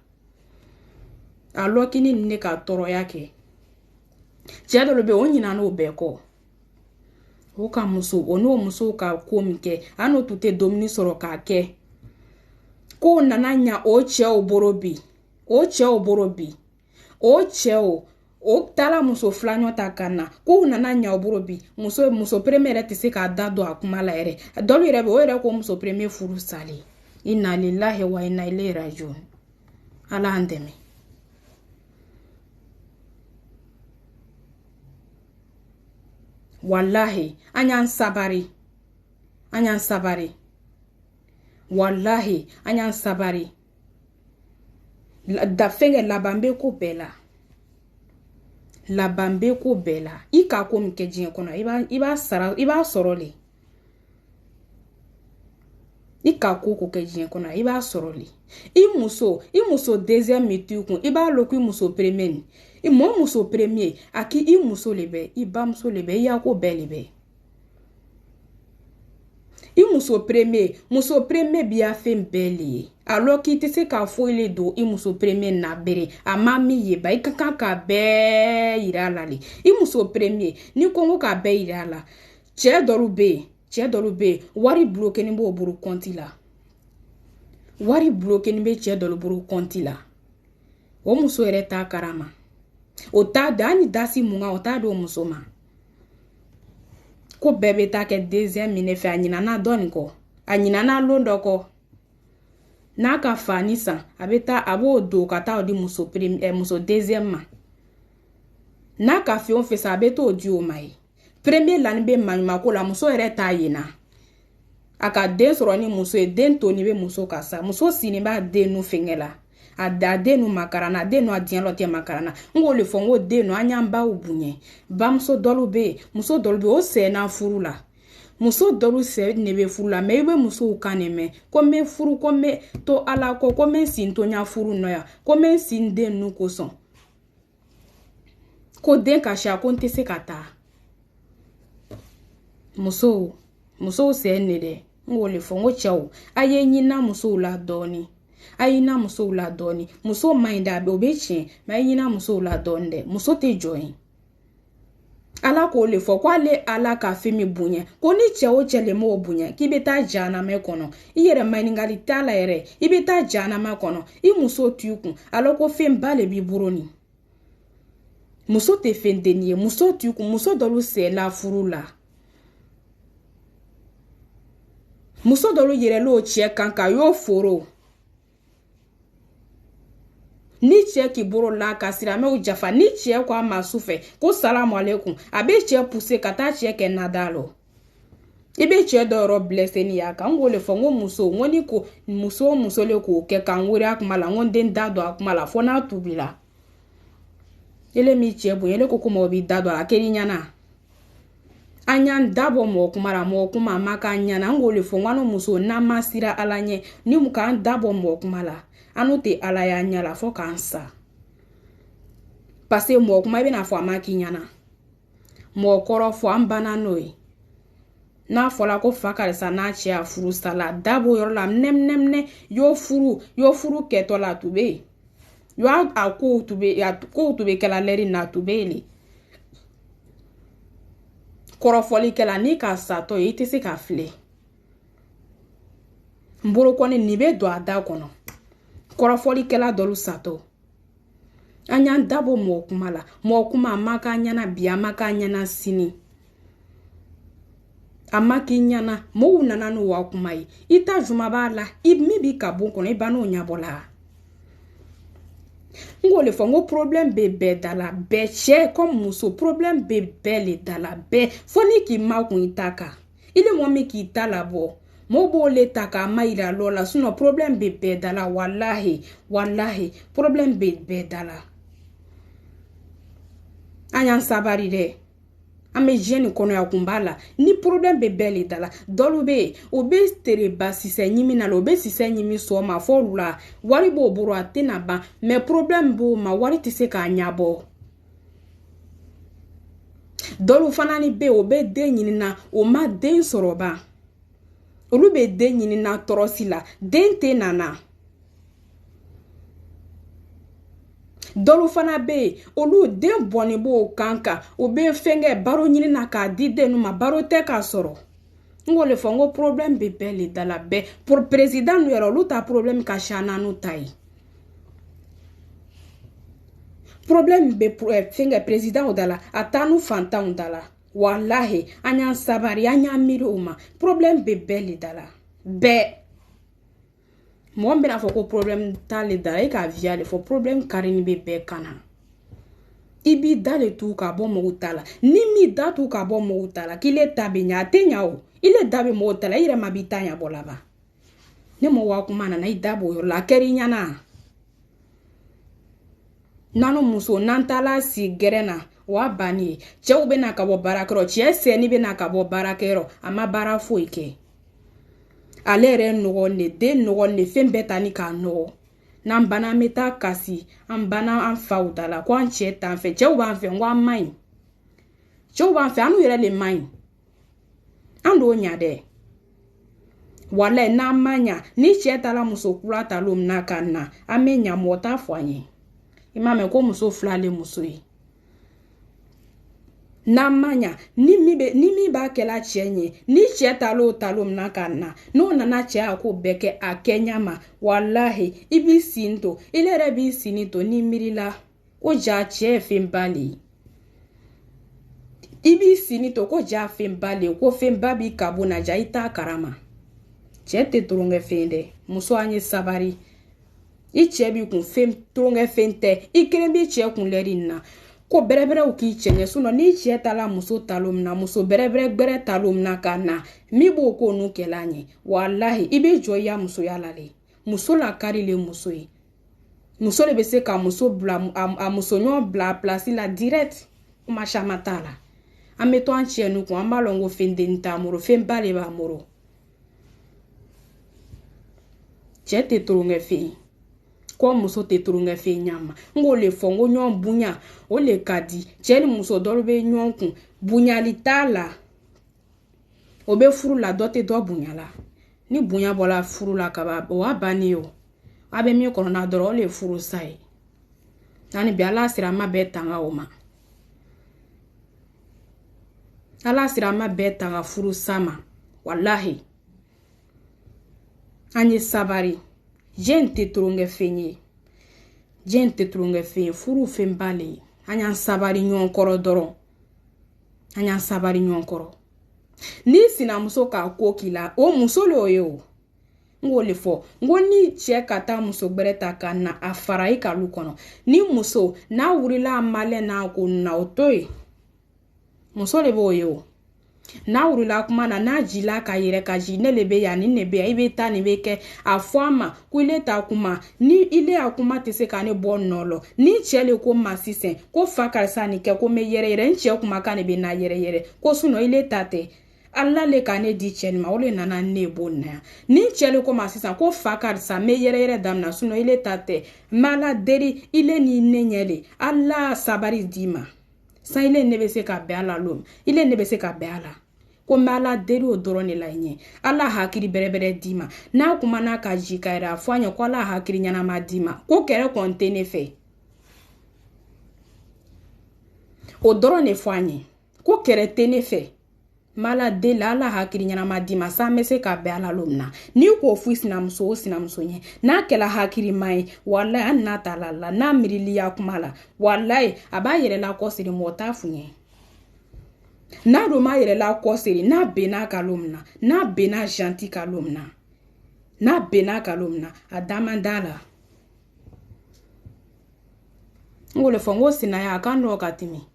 a lɔ k'i ni ne ka tɔɔrɔya kɛ cɛ dɔ bɛ o ɲina n'o bɛɛ kɔ o ka muso o n'o muso ka ko min kɛ an n'o tun tɛ dumuni sɔrɔ k'a kɛ ko nana ɲa o cɛw boro bi o cɛw o taala muso filaɲɔgɔn ta ka na ko nana ɲa o boro bi muso premier yɛrɛ tɛ se k'a da don a kuma la yɛrɛ dɔw yɛrɛ bɛ o yɛrɛ ko muso premier furu sali inna lillahi wa inna ilayhi rajiun ala an dɛmɛ wallahi an y'an sabari wallahi an y'an sabari da fɛngɛ laban bɛ ko bɛɛ la i ka ko min kɛ diɲɛ kɔnɔ i b'a sɔrɔ le i ka ko kɛ diɲɛ kɔnɔ i b'a sɔrɔ le i muso deuxième mi tu kun i b'a lɔ ko i muso premier ni i mɔ muso premier a k'i i muso le bɛ i bamuso le bɛ i y'a ko bɛɛ le bɛ i muso premier bi a fɛn bɛɛ le ye alors k'i tɛ se ka foyi le don i muso premier na bere a ma min ye ba i ka kan ka bɛɛ yira a la le i muso premier ni ko k'a bɛɛ yira a la cɛ dɔw bɛ yen wari bloqué b'o bolo compte la wari bloqué bɛ cɛ dɔw bolo compte la o muso yɛrɛ t'a karama o t'a dɔn hali dasi mun kan o t'a dɔn o muso ma ko bɛɛ bɛ taa kɛ deuxième min fɛ a ɲinana dɔɔnin kɔ a ɲinana lon dɔ kɔ n'a ka fani san a b'o don ka taa o di muso deuxième ma n'a ka fɛn o fɛn san a bɛ t'o di o ma ye premier lani bɛ maɲuman ko la muso yɛrɛ t'a ye na a ka den sɔrɔ ni muso ye den to ni bɛ muso ka sa muso sini b'a den nu fɛngɛ la a den nu makarana den nu a diɲɛ lɔ tɛ makarana ngo le fɔ ngo den nu an y'an baw boɲɛ bamuso dɔlu be muso dɔlu be o sɛnna furu la muso dɔlu sɛ ne be furu la mais i be musow kan ne mɛn ko n bɛ furu ko n bɛ to ala kɔ ko n bɛ sin to ɲa furu nɔ ya ko n bɛ sin den nu kosɔn ko den kasiya ko n tɛ se ka taa musow sɛ ne dɛ ngo le fɔ ngo cɛw a ye ɲina musow la dɔɔni a ye ɲina musow la dɔɔni muso man ɲi dɛ o bɛ tiɲɛ mais a ye ɲina musow la dɔɔni dɛ muso tɛ jɔ yen ala k'o le fɔ ko ale ala ka fɛn min bonya ko ni cɛ o cɛ le m'o bonya k'i bɛ taa jahanama kɔnɔ i yɛrɛ maɲingali t'a la yɛrɛ i bɛ taa jahanama kɔnɔ i muso t'i kun alors ko fɛn ba le b'i bolo nin muso tɛ fɛn denni ye muso t'i kun muso dɔlu sɛla furu la muso dɔlu yɛrɛl'o cɛ kan ka y'o foro ni cɛ k'i bolo la ka siramɛw jafa ni cɛ ko a ma su fɛ ko salamu alaikum a bɛ cɛ pousser ka taa cɛ kɛ nada lɔ i bɛ cɛ dɔ yɔrɔ blessé ni y'a kan n k'o le fɔ n ko muso n ko ni ko muso le k'o kɛ k'an wele a kuma la n ko n den da don a kuma la fo n'a tubila ele mi cɛ bonya ele ko mɔgɔ b'i da don a kɛli ɲana an y'an dabɔ mɔgɔ kuma la mɔgɔ kuma a ma k'an ɲana n k'o le fɔ n ko an muso n'an ma sira ala ɲɛ ni mu k'an dabɔ mɔgɔ kuma la an n'o tɛ ala y'a ɲɛ la fo k'an sa parce que mɔgɔ kuma i bɛna fɔ a ma k'i ɲana mɔgɔ kɔrɔ fɔ an banna n'o ye n'a fɔla ko fa karisa n'a cɛ a furu sala dabo yɔrɔ la minɛ y'o furu kɛtɔ la tu bɛ yen a kow tu bɛ kɛla lɛri na tu bɛ yen kɔrɔfɔlikɛla ni ka satɔ ye i tɛ se ka filɛ n bolo kɔni nin bɛ don a da kɔnɔ kɔrɔfɔlikɛla dɔlu satɔ an y'an dabɔ mɔgɔ kuma la mɔgɔ kuma a ma k'an ɲana bi a ma k'an ɲana sini a ma k'i ɲana mɔgɔw nana n'o wa kuma ye i ta juma b'a la i min b'i ka bon kɔnɔ i ba n'o ɲabɔ la n k'o le fɔ n ko problème bɛ bɛɛ da la bɛɛ cɛ comme muso problème bɛ bɛɛ le da la bɛɛ fo ni k'i ma kun i ta kan i le mɔgɔ min k'i ta labɔ mɔgɔw b'o le ta k'a ma yira lɔ la sinon problème bɛ bɛɛ da la walahi problème bɛ bɛɛ da la an y'an sabari dɛ an bɛ diɲɛ nin kɔnɔ ya kun b'a la ni problème bɛ bɛɛ le da la dɔlu bɛ yen o bɛ tereba sisɛ ɲimi na la o bɛ sisɛ ɲimi sɔgɔma fɔ olu la wari b'o bolo a tɛna ban mais problème b'o ma wari tɛ se k'a ɲabɔ dɔlu fana ni bɛ yen o bɛ den ɲini na o ma den sɔrɔ ban olu bɛ den ɲini na tɔrɔsi la den tɛ nana dɔlu fana bɛ yen olu den bɔnni b'o kan kan o bɛ fɛnkɛ baro ɲini na k'a di den ma baro tɛ k'a sɔrɔ n k'o le fɔ n ko problème bɛ bɛɛ le da la bɛɛ pour président nu yɛrɛ olu ta problème ka ca n'anu ta ye problème bɛ fɛnkɛ président da la a taa n'u fantanw da la walahi an y'an sabari an y'an miiri o ma problème bɛ bɛɛ le da la bɛɛ mɔgɔ bɛna fɔ ko problème t'ale da la e k'a via le fɔ problème karini bɛ bɛɛ kan na i b'i da le tu ka bɔ mɔgɔw ta la ni min da tu ka bɔ mɔgɔw ta la k'ile ta bɛ ɲa a tɛ ɲa o ile da bɛ mɔgɔw ta la i yɛrɛ ma b'i ta ɲabɔ laban ne mɔgɔ wa kuma nana i da b'o yɔrɔ la a kɛra i ɲana nanu muso n'an taala si gɛrɛ na o y'a banni ye cɛw bɛna ka bɔ baarakɛyɔrɔ cɛ sɛni bɛna ka bɔ baarakɛyɔrɔ a ma baara foyi kɛ ale yɛrɛ nɔgɔ ne den nɔgɔ ne fɛn bɛɛ ta ni k'a nɔgɔ n'an banna an bɛ taa kasi an banna an faw da la ko an cɛ t'an fɛ cɛw b'an fɛ n ko an ma ɲi cɛw b'an fɛ an n'u yɛrɛ le ma ɲi an d'o ɲa dɛ walayi n'an ma ɲa ni cɛ taara muso kura ta lo min na ka na an bɛ ɲa mɔgɔ t'a fɔ an ye i m'a mɛn ko muso fila le muso ye n'an ma ɲa ni min b'a kɛla cɛ ɲɛ ni cɛ talo min na ka na n'o nana cɛ a ko bɛɛ kɛ a kɛ ɲa ma walahi i b'i sin to ile yɛrɛ b'i sini to ni miirila ko ja cɛ ye fɛn ba le ye i b'i sini to ko ja fɛn ba le ye ko fɛn ba b'i kabo na ja i t'a karama cɛ tɛ toronkɛ fɛn dɛ muso an ye sabari i cɛ b'i kun fɛn toronkɛ fɛn tɛ i kelen b'i cɛ kun lɛri na ko bɛrɛbɛrɛw k'i cɛ ɲɛ sunɔ ni cɛ tala muso talo min na muso bɛrɛbɛrɛ gbɛrɛ talo min na ka na min b'o ko n'u kɛla ɲɛ walahi i bɛ jɔ i ya musoya la le muso la kari le muso ye muso le be se ka muso bla a muso ɲɔgɔn bla place la direct kuma chama t'a la an be to an cɛnu kun an b'a lɔn ko fen den t'a moro fen ba le b'a moro cɛ tɛ toronkɛ fen ko muso tɛ toronkɛ fen ɲama n k'o le fɔ n ko ɲɔgɔn bonya o le ka di cɛ ni muso dɔ be ɲɔgɔn kun bonyali t'a la o be furu la dɔ tɛ dɔ bonya la ni bonya bɔla furu la kaba o a banni o a be min kɔnɔna dɔrɔn o le furu sa ye ani bi ala sira ma bɛɛ tanga o ma ala sira ma bɛɛ tanga furu sa ma wallahi an ye sabari jen tɛ toronkɛ fen ye jen tɛ toronkɛ fen ye furu fen ba le ye an y'an sabari ɲɔgɔn kɔrɔ dɔrɔn an y'an sabari ɲɔgɔn kɔrɔ ni sinamuso k'a ko k'i la o muso le o ye o n k'o le fɔ n ko ni cɛ ka taa muso gbɛrɛ ta ka na a fara i kalu kɔnɔ ni muso n'a wurila a malɛ n'a ko na o to ye muso le b'o ye o n'a wurila kuma na n'a jila ka yɛrɛ ka ji ne le be yan ni ne be yan i be taa ni be kɛ a fɔ a ma ko ile ta kuma ni ile a kuma tɛ se ka ne bɔ nɔlɔ ni cɛ le ko ma sisan ko fa karisa ni kɛ ko me yɛrɛ yɛrɛ n cɛ kuma ka ne be na yɛrɛ yɛrɛ ko sunɔ ile ta tɛ ala le ka ne di cɛ ma o le nana ne bo na ni cɛ le ko ma sisan ko fa karisa me yɛrɛ yɛrɛ damina sunɔ ile ta tɛ mala deri ile ni ne ɲɛle ala sabari di ma san ile ne be se ka bɛn ala lom ile ne be se ka bɛn ala ko mɛ ala deri o dɔrɔn de la ɲɛ ala hakiri bɛrɛbɛrɛ di ma n'a kuma n'a ka ji ka yɛrɛ a fɔ an ye ko ala hakiri ɲanama di ma ko kɛrɛ kɔn tɛ ne fɛ o dɔrɔn de fɔ an ye ko kɛrɛ tɛ ne fɛ mala de la ala hakiri ɲanama di ma san bɛ se ka bɛn ala lom na n'i k'o f'i sinamuso o sinamuso ɲɛ n'a kɛla hakiri ma ye walayi hali n'a t'a la n'a miiriliya kuma la walayi a b'a yɛrɛ la kɔsiri mɔgɔ t'a f'u ɲɛ n'a dun m'a yɛrɛ la kɔsiri n'a benna ka lom na n'a benna janti ka lom na n'a benna ka lom na a daman da la n k'o le fɔ n ko sinaya a ka nɔgɔ ka tɛmɛ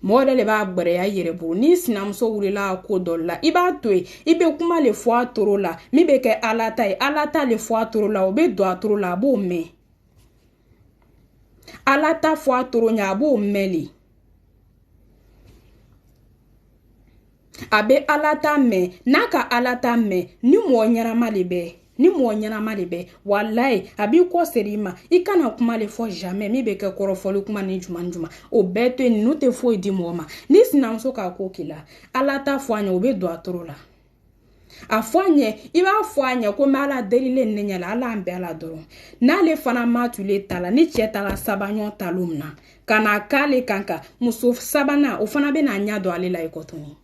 mɔgɔ de le b'a gbɛrɛya yɛrɛ bolo ni sinamuso wulila ko dɔ la i b'a to yen i be kuma le fɔ a toro la min be kɛ ala ta ye ala ta le fɔ a toro la o be don a toro la a b'o mɛn ala ta fɔ a toro ɲa a b'o mɛn le a be ala ta mɛn n'a ka ala ta mɛn ni mɔgɔ ɲɛnama le bɛ ni mɔgɔ ɲɛnama le bɛ walayi a b'i kɔ seri i ma i kana kuma le fɔ jamais min bɛ kɛ kɔrɔfɔli kuma ni juma o bɛɛ to yen ninnu tɛ foyi di mɔgɔ ma ni sinamuso k'a ko k'i la ala ta fɔ a ɲɛ o bɛ don a toro la a fɔ a ɲɛ i b'a fɔ a ɲɛ ko mɛ ala derilen ne ɲɛ la ala an bɛ ala dɔrɔn n'ale fana ma tule ta la ni cɛ taara sabaɲɔ talo min na ka na k'ale kan kan muso sabanan o fana bɛ na ɲɛ dɔn ale la i kɔ tuguni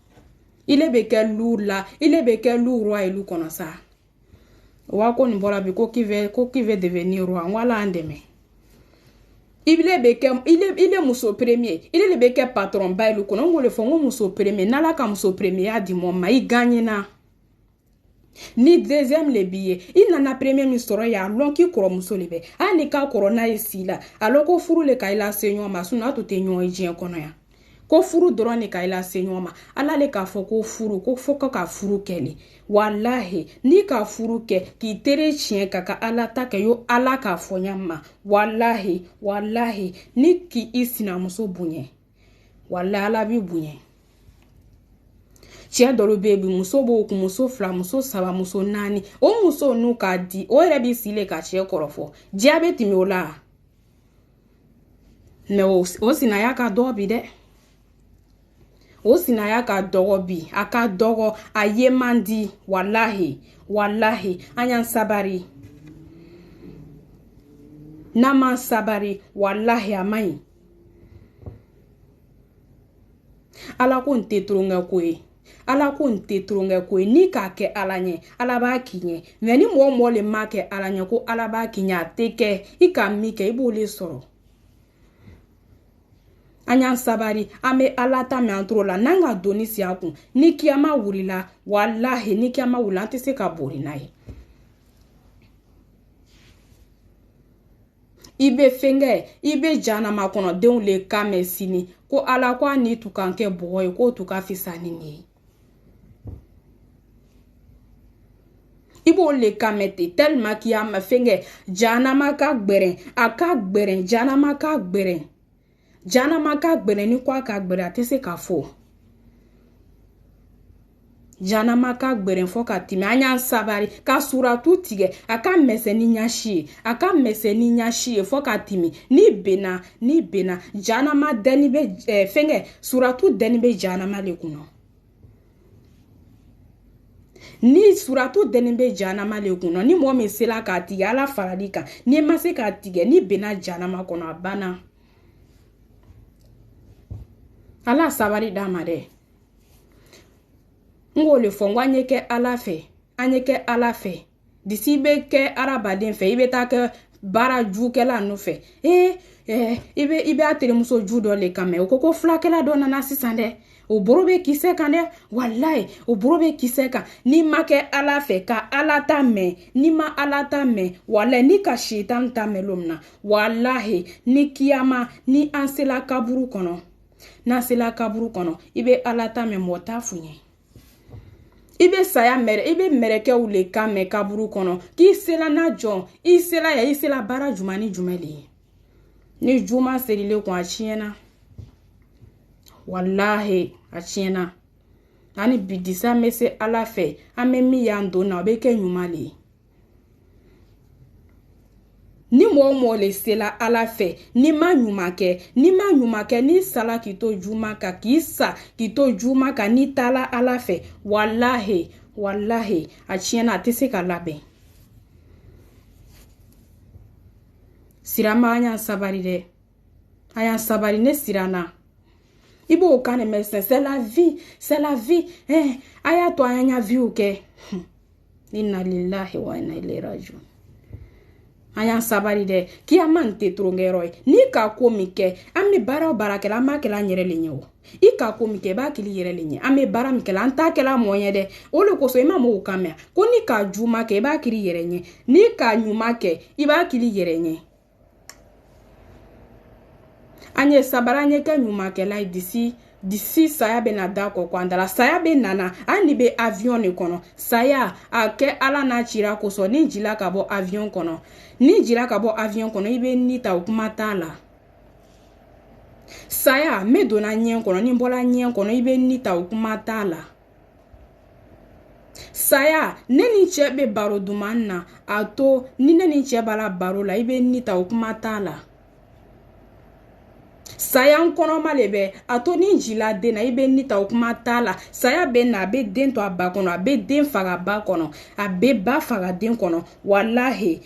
ile bɛ kɛ lu la ile bɛ kɛ lu roi ye lu kɔnɔ sa wa ko nin bɔra bi ko qui veut devenir roi n ko ala an dɛmɛ ile bɛ kɛ ile muso premier ile le bɛ kɛ patron ba ye lu kɔnɔ n k'o le fɔ n ko muso premier n'ala ka muso premier y'a di mɔgɔ ma i gagnena ni deuxième le b'i ye i nana premier min sɔrɔ y'a lɔn k'i kɔrɔmuso le bɛ hali ni k'a kɔrɔ n'a ye si la alors ko furu le ka i lase ɲɔgɔn ma sinon a tun tɛ ɲɔgɔn ye diɲɛ kɔnɔ yan ko furu dɔrɔn de ka i lase ɲɔgɔn ma ala le k'a fɔ ko furu ko fɔ ka furu kɛ le walahi n'i ka furu kɛ k'i tere tiɲɛ ka ka ala ta kɛ yo ala k'a fɔ ɲa ma walahi ni k'i sinamuso bonya walahi ala b'i bonya cɛ dɔw bɛ yen muso b'o kun muso fila muso saba muso naani o muso n'u k'a di o yɛrɛ b'i sile ka cɛ kɔrɔfɔ diya bɛ tɛmɛ o la mɛ o sinaya ka dɔgɔ bi dɛ o sinaya ka dɔgɔ bi a ka dɔgɔ a ye man di walahi an y'an sabari n'an m'an sabari walahi a man ɲi ala ko n tɛ toronkɛ ko ye ala ko n tɛ toronkɛ ko ye ni k'a kɛ ala ɲɛ ala b'a k'i ɲɛ mɛ ni mɔgɔ le m'a kɛ ala ɲɛ ko ala b'a k'i ɲɛ a tɛ kɛ i ka min kɛ i b'o le sɔrɔ an y'an sabari an bɛ ala ta mɛn an toro la n'an ka doni si an kun ni kiyama wulila walahi ni kiyama wulila an tɛ se ka bori n'a ye i bɛ fɛnkɛ i bɛ jahanama kɔnɔ denw le kan mɛn sini ko ala ko a ni tun kan kɛ bɔgɔ ye k'o tun ka fisa ni nin ye ibo le kamete tellement qu'il a ma fenge janama ka gberen aka gberen janama ka gberen ni kwa ka gberen atese ka fo janama ka gberen fo ka timi anya sabari ka suratu tige aka mese ni nyashi fo ka timi ni bena janama deni be fenge suratu deni be janama le kuno ni suratu deni be janama le kuno ni mo me sela ka tige ala faradika ni mase ka tige ni bena janama kono abana ala sabari dama de ngole fongwa nyeke ala fe disi be ke arabaden fe ibe ta ke bara ju ke la no fe ibe atere muso ju do le kame okoko flakela do nana sisande o borobe kise kan de wallahi o borobe kise kan ni make ala fe ka ala ta me ni ma ala ta me wallahi ni ka shaitan ta me lomna wallahi ni kiyama ni ansela kaburu kono na sela kaburu kono ibe ala ta me mota funye ibe saya mere ibe mereke ule kame kaburu kono ki sela na jon isela bara jumani jumeli ni juma serile ko achiena wallahi achiena ani bidisa mese ala fe amemi yando na obeke nyumali ni mo le sela ala fe ni ma nyumake ni sala kito juma ka kisa kito juma ka ni tala ala fe wallahi achiena atese ka labe sirama anya sabari de aya sabari ne sirana ibo kane mese c'est la vie aya to anya vie uke inna lillahi wa inna ilaihi rajiun aya sabari de ki amante trongeroi ni ka komike ame bara barakela amakela nyere lenyo i ka komike ba kili yere lenye ame bara mikela anta kela moye de ole koso ima mo kamea ko ni ka juma ke ba kili yere nye ni ka nyuma ke iba kili yere nye anye sabara nye ke nyuma ke la disi saya be na dako kwa ndala saya be nana ani be avion ne kono saya ake ala na chira koso ni jila ka bo avion kono ibe nita ukumata la saya me dona nyen kono ni mbola nyen kono ibe nita ukumata la saya neni chebe baro dumanna ato ni neni chebala baro la ibe nita ukumata la saya nkono malebe ato ni jila de na ibe nita ukumata la saya be na be den to abakono abe den faga bakono abe ba faga den kono wallahi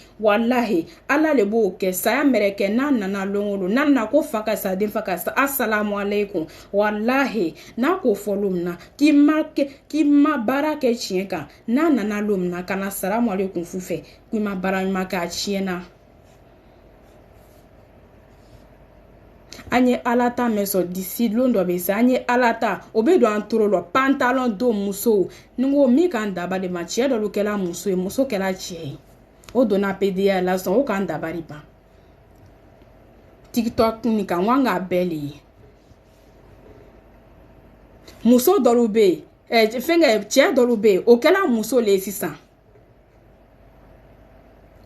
ala lebo ke saya mereke nana longolo nana ko faga sa den faga sa assalamu alaikum wallahi na ko folumna ki ma barake chienka nana lomna kana assalamu alaikum fufe ki ma baranyma ka chiena anye alata meso disi londo be sa anye alata obedo antoro lo pantalon do muso ngo mi kan daba de ma chie do lo kela muso kela chie o dona PDA la son o kan daba riba TikTok ni kan wanga beli muso do lo be fenge chie do lo be o kela muso le sisa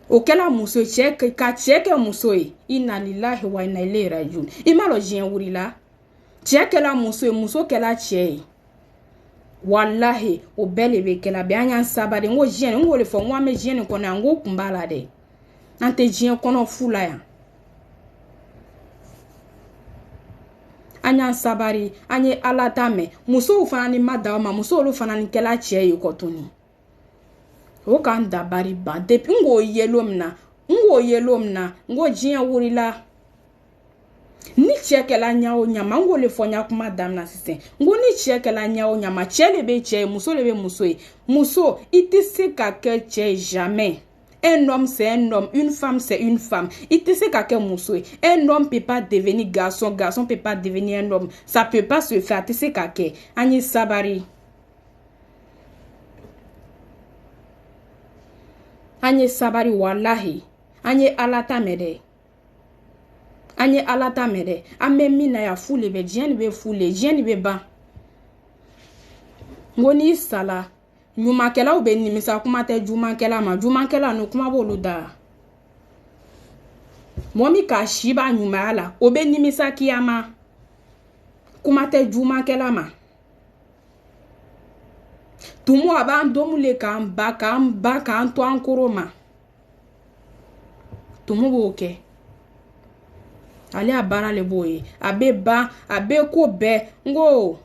okela muso cheke ka cheke muso inna lillahi wa inna ilaihi rajiun imalo jien wurila cheke la muso kela che wallahi o bele be kela be anya sabade ngo jien ngo le fo nwa me jien ko na ngo kumbala de ante jien kono fula ya anya sabari anye alatame muso ufana ni madama muso lo fana ni kela che yokotuni o kan dabari ba depi ngo yelomna ngo jien wurila ni chekela nyao nyama ngo le fonya kuma damna sise ngo ni chekela nyao nyama chele be che muso le be muso itise ka ke che jamais un homme c'est un homme, une femme c'est une femme. Itise ka ke muso un homme peut pas devenir garçon peut pas devenir un homme, ça peut pas se faire. Itise ka ke anyi sabari anye sabari wallahi anye alata mede ame mina ya fule be jeni be ba ngoni sala ɲumankɛla u bɛ nimisa kuma tɛ jumankɛla ma jumankɛla no kuma b'olu da mɔgɔ min k'a si b'a ɲumanya la o bɛ nimisa kiyama kuma tɛ jumankɛla ma tumu a b'an domule k'an ba k'an to an koro ma tumu b'o kɛ ale a baara le b'o ye a bɛ ban a bɛ ko bɛɛ n ko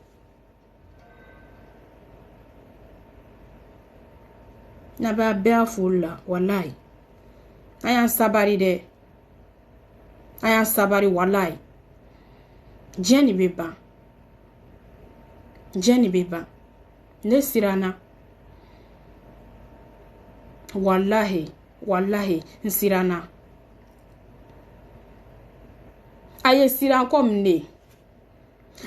n'a b'a bɛɛ foli la walayi an y'an sabari dɛ an y'an sabari walayi diɲɛ nin bɛ ban diɲɛ nin bɛ ban ne siranna walahi n siranna a ye siran komi ne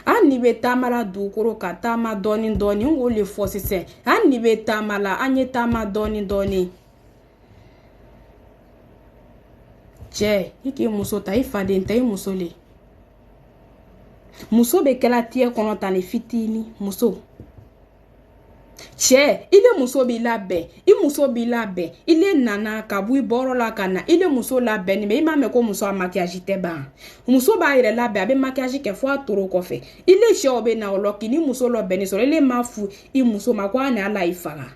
an ni bɛ taama la dugukolo ka taama dɔɔni dɔɔni n k'o le fɔ sisan an ni bɛ taama la an ye taama dɔɔni dɔɔni cɛ i k'i muso ta i faden ta i muso le muso bɛ kɛla tigɛ kɔnɔ tan ni fitini muso cɛ ile muso b'i labɛn i muso b'i labɛn ile nana ka bɔ i bɔrɔ la ka na ile muso labɛn ni mɛ i m'a mɛn ko muso a maquillage tɛ ban muso b'a yɛrɛ labɛn a bɛ maquillage kɛ fo a toro kɔfɛ ile cɛw bɛ na o la k'i ni muso labɛnni sɔrɔ ile m'a fu i muso ma ko a na ala i faga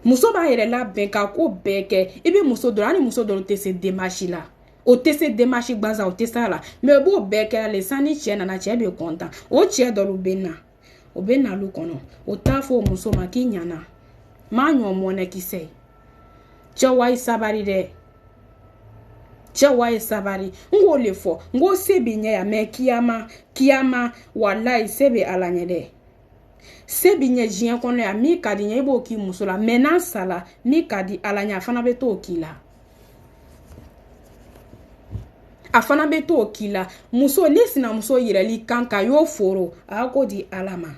muso b'a yɛrɛ labɛn ka ko bɛɛ kɛ i bɛ muso dɔrɔn ani muso dɔrɔn tɛ se démarche la o tɛ se démarche gansan o tɛ se a la mɛ o b'o bɛɛ kɛ ale sanni cɛ nana cɛ bɛ content o cɛ dɔw bɛ na o bɛ na olu kɔnɔ o t'a fɔ o muso ma k'i ɲana m'a ɲɔ mɔnɛ kisɛ cɛ wa i sabari dɛ cɛ wa i sabari n k'o le fɔ n ko se b'i ɲɛ yan mɛ kiyama walayi se bɛ ala ɲɛ dɛ se b'i ɲɛ diɲɛ kɔnɔ yan min ka di ɲɛ i b'o k'i muso la mɛ n'a sala min ka di ala ɲɛ a fana bɛ t'o k'i la a fana bɛ t'o k'i la muso ne sinamuso yɛrɛli kan ka y'o foro a ko di ala ma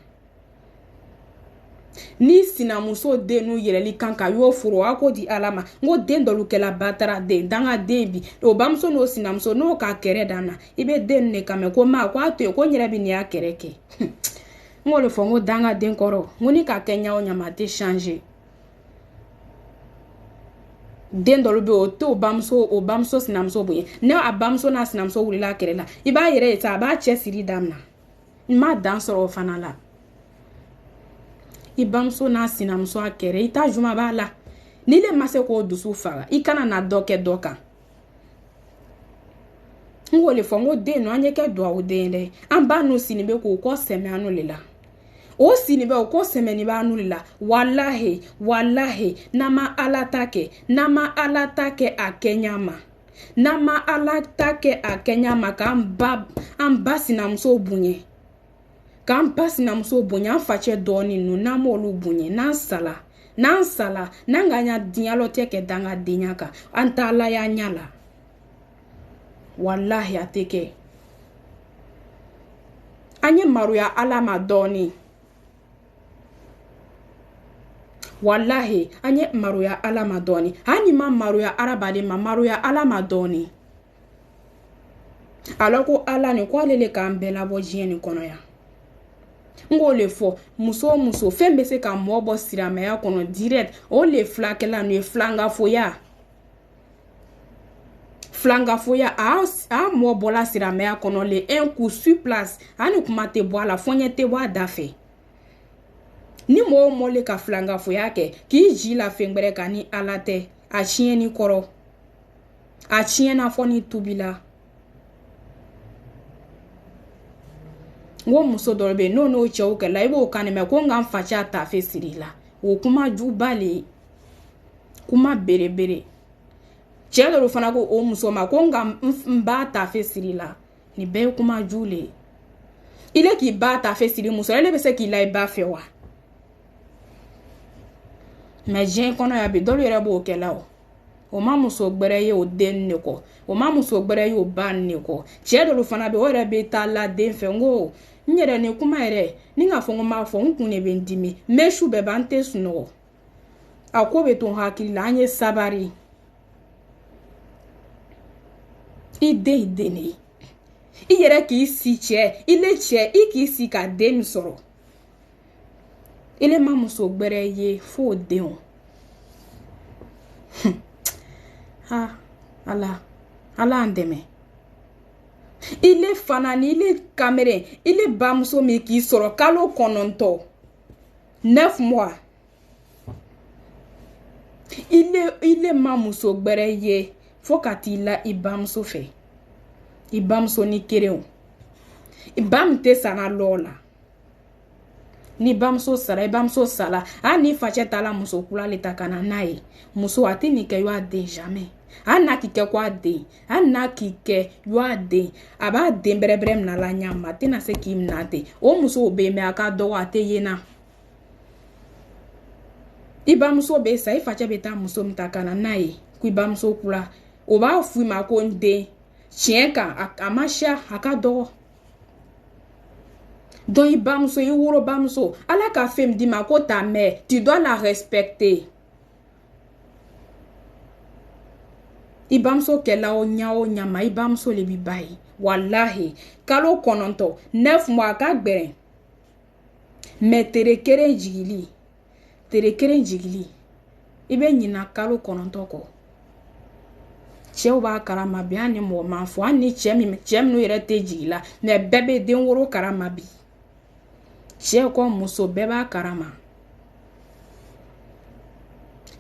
ni sinamuso den n'u yɛrɛli kan ka y'o foro a ko di ala ma n ko den dɔlu kɛla batara den danga den bi o bamuso n'o sinamuso n'o ka kɛrɛ dan na i bɛ den ne kan mɛ ko ma ko a to yen ko n yɛrɛ bɛ nin y'a kɛrɛ kɛ n k'o le fɔ n ko danga den kɔrɔ n ko ni ka kɛ ɲa o ɲa ma a tɛ changer den dɔlu bɛ o tɛ o bamuso sinamuso bonya ne a bamuso n'a sinamuso wulila a kɛrɛ la i b'a yɛrɛ ye sa a b'a cɛ siri damina n ma dan sɔrɔ o fana la i bamuso n'a sinamuso a kɛrɛ i ta juma b'a la ni le ma se k'o dusu faga i kana na dɔ kɛ dɔ kan n k'o le fɔ n ko den no an ye kɛ duwawu den dɛ an ba n'u sini bɛ k'o kɔ sɛmɛ an n'o le la o sini bɛ o kɔ sɛmɛ ni b'a n'u le la walahi n'an ma ala ta kɛ n'an ma ala ta kɛ a kɛɲa ma n'an ma ala ta kɛ a kɛɲa ma k'an ba sinamuso bonya k'an ba sinamuso bonya an facɛ dɔɔni nu n'an m'olu bonya n'an sala n'an ka ɲa diɲalɔtɛ kɛ danga denya kan an t'a la y'a ɲa la walahi a tɛ kɛ an ye maruya ala ma dɔɔni walahi an ye maruya ala ma dɔɔni hali ni ma maruya arabaden ma maruya ala ma dɔɔni ala ko ala ni ko ale le k'an bɛɛ labɔ diɲɛ nin kɔnɔ yan n k'o le fɔ muso o muso fɛn bɛ se ka mɔɔ bɔ silamɛya kɔnɔ direct o le filakɛla n'o ye filangafoya a mɔɔ bɔla silamɛya kɔnɔ le un coup sur place ani kuma tɛ bɔ a la fɔɲɛ tɛ bɔ a da fɛ ni mɔɔ mɔle ka filangafoya kɛ k'i ji la fɛn gbɛrɛ kan ni ala tɛ a tiɲɛni kɔrɔ a tiɲɛna fɔ ni tubila n ko muso dɔ bɛ yen n'o cɛw kɛla i b'o kan mɛn ko n ka n facɛ tafe siri la o kuma juba le kuma berebere cɛ dɔ fana ko o muso ma ko n ka n ba tafe siri la nin bɛɛ ye kuma ju le ile k'i ba tafe siri muso ele bɛ se k'i la i ba fɛ wa mɛ diɲɛ kɔnɔ yan bi dɔw yɛrɛ b'o kɛla o ma muso gbɛrɛ ye o den ne kɔ o ma muso gbɛrɛ ye o ba ne kɔ cɛ dɔ fana bɛ o yɛrɛ bɛ taa la den fɛ n ko n yɛrɛ ni kuma yɛrɛ ni k'a fɔ n ko m'a fɔ n kun de bɛ n dimi mɛ su bɛɛ b'an tɛ sunɔgɔ a ko bɛ to n hakili la an ye sabari i den de ye i yɛrɛ k'i si cɛ i le cɛ i k'i si ka den min sɔrɔ ile ma muso gbere ye fo den ha ala andeme ile fanani ile kamere ile ba muso mi ki soro kalo kononto 9 mois ile ma muso gbere ye fo katila ibamso fe ibamso ni kereo ibamte sana lola ni bamso sala ani fache tala muso kula leta kana nae muso ati ni ke yo ade jamais ana kike kwa de ana kike yo ade aba de brebre na la nyama tina se kim nate o muso be me aka do ate yena ibamso be sai fache beta muso mtakana nae ku ibamso kula o ba fu ma ko nde chienka amasha aka do donc ibamso iwuro bamso ala ka fem di ma ko ta mère tu dois la respecter ibamso kela o nyama ibamso le bibai wallahi kalo kononto 9 mois ka gbere me tere kere jigili ibe nyina kalo kononto ko chew ba karama bi ani mo manfo ani chem no yere te jigila ne bebe den woro karama bi chew ko muso beba karama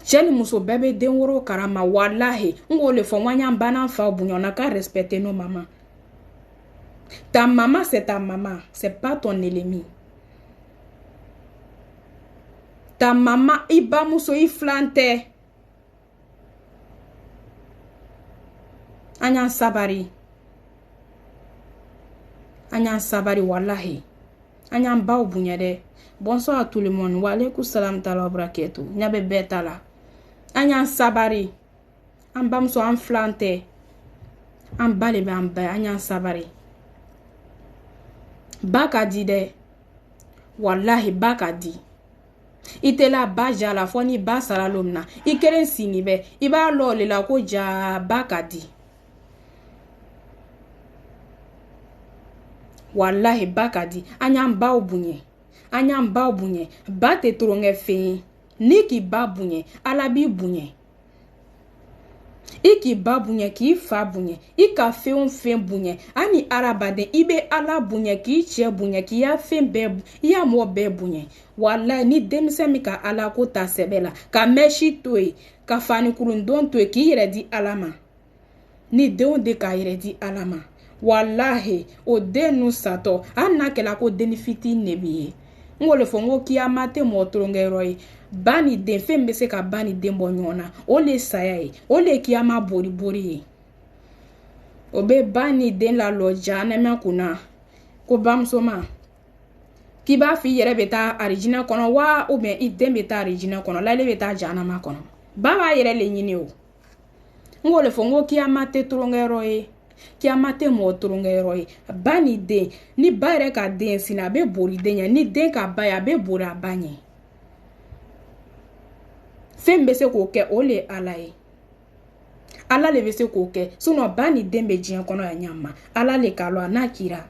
cheni muso bebe den woro karama wallahi ngole fo wanya mbana fa bunyona ka respecter nos mamans. Ta maman c'est ta maman, c'est pas ton ennemi. Ta maman iba muso iflante anyan sabari wallahi anyan ba bunyade. Bonsoir à tout le monde. Wa alaikum salam tala barakatuh. Nyabe betala. Anyan sabari. An bamso an flante. An balebe an bay. Anyan sabari. Baka di de. Wallahi baka di. Ite la baja la foni ba salalomna. Ikeren sinibe. Iba lole la ko ja baka di. Wallahi baka di. Anyan ba bunye. Anyan ba bunye ba te tronge fe niki ba bunye alabi bunye iki ba bunye ki fa bunye ika fe on fe bunye ani arabade ibe ala bunye ki che bunye ki ya fe be ya mo be bunye wallahi ni demse mi ka ala ko ta sebela ka meshi toy ka fani kurundon toy ki yere di alama ni de on de ka yere di alama wallahi o de nu sato anna kela ko denifiti nebiye ngole fongo kiamate motrongero bani den fembe se ka bani den bonyona ole sayai ole kiama bori obe bani den la loja na makuna ko bamsoma ki ba fi yere beta origina kono wa o be idem beta origina kono la le beta jana ma kono baba yere le nyini o ngole fongo kiamate trongero kiamate motrongero bani den ni bare ka den sina be bori den ni den ka baya be bori abanye fembe se ko ke ole alaye ala le be se ko ke suno bani den be jin kono ya nyama ala le kalo anakira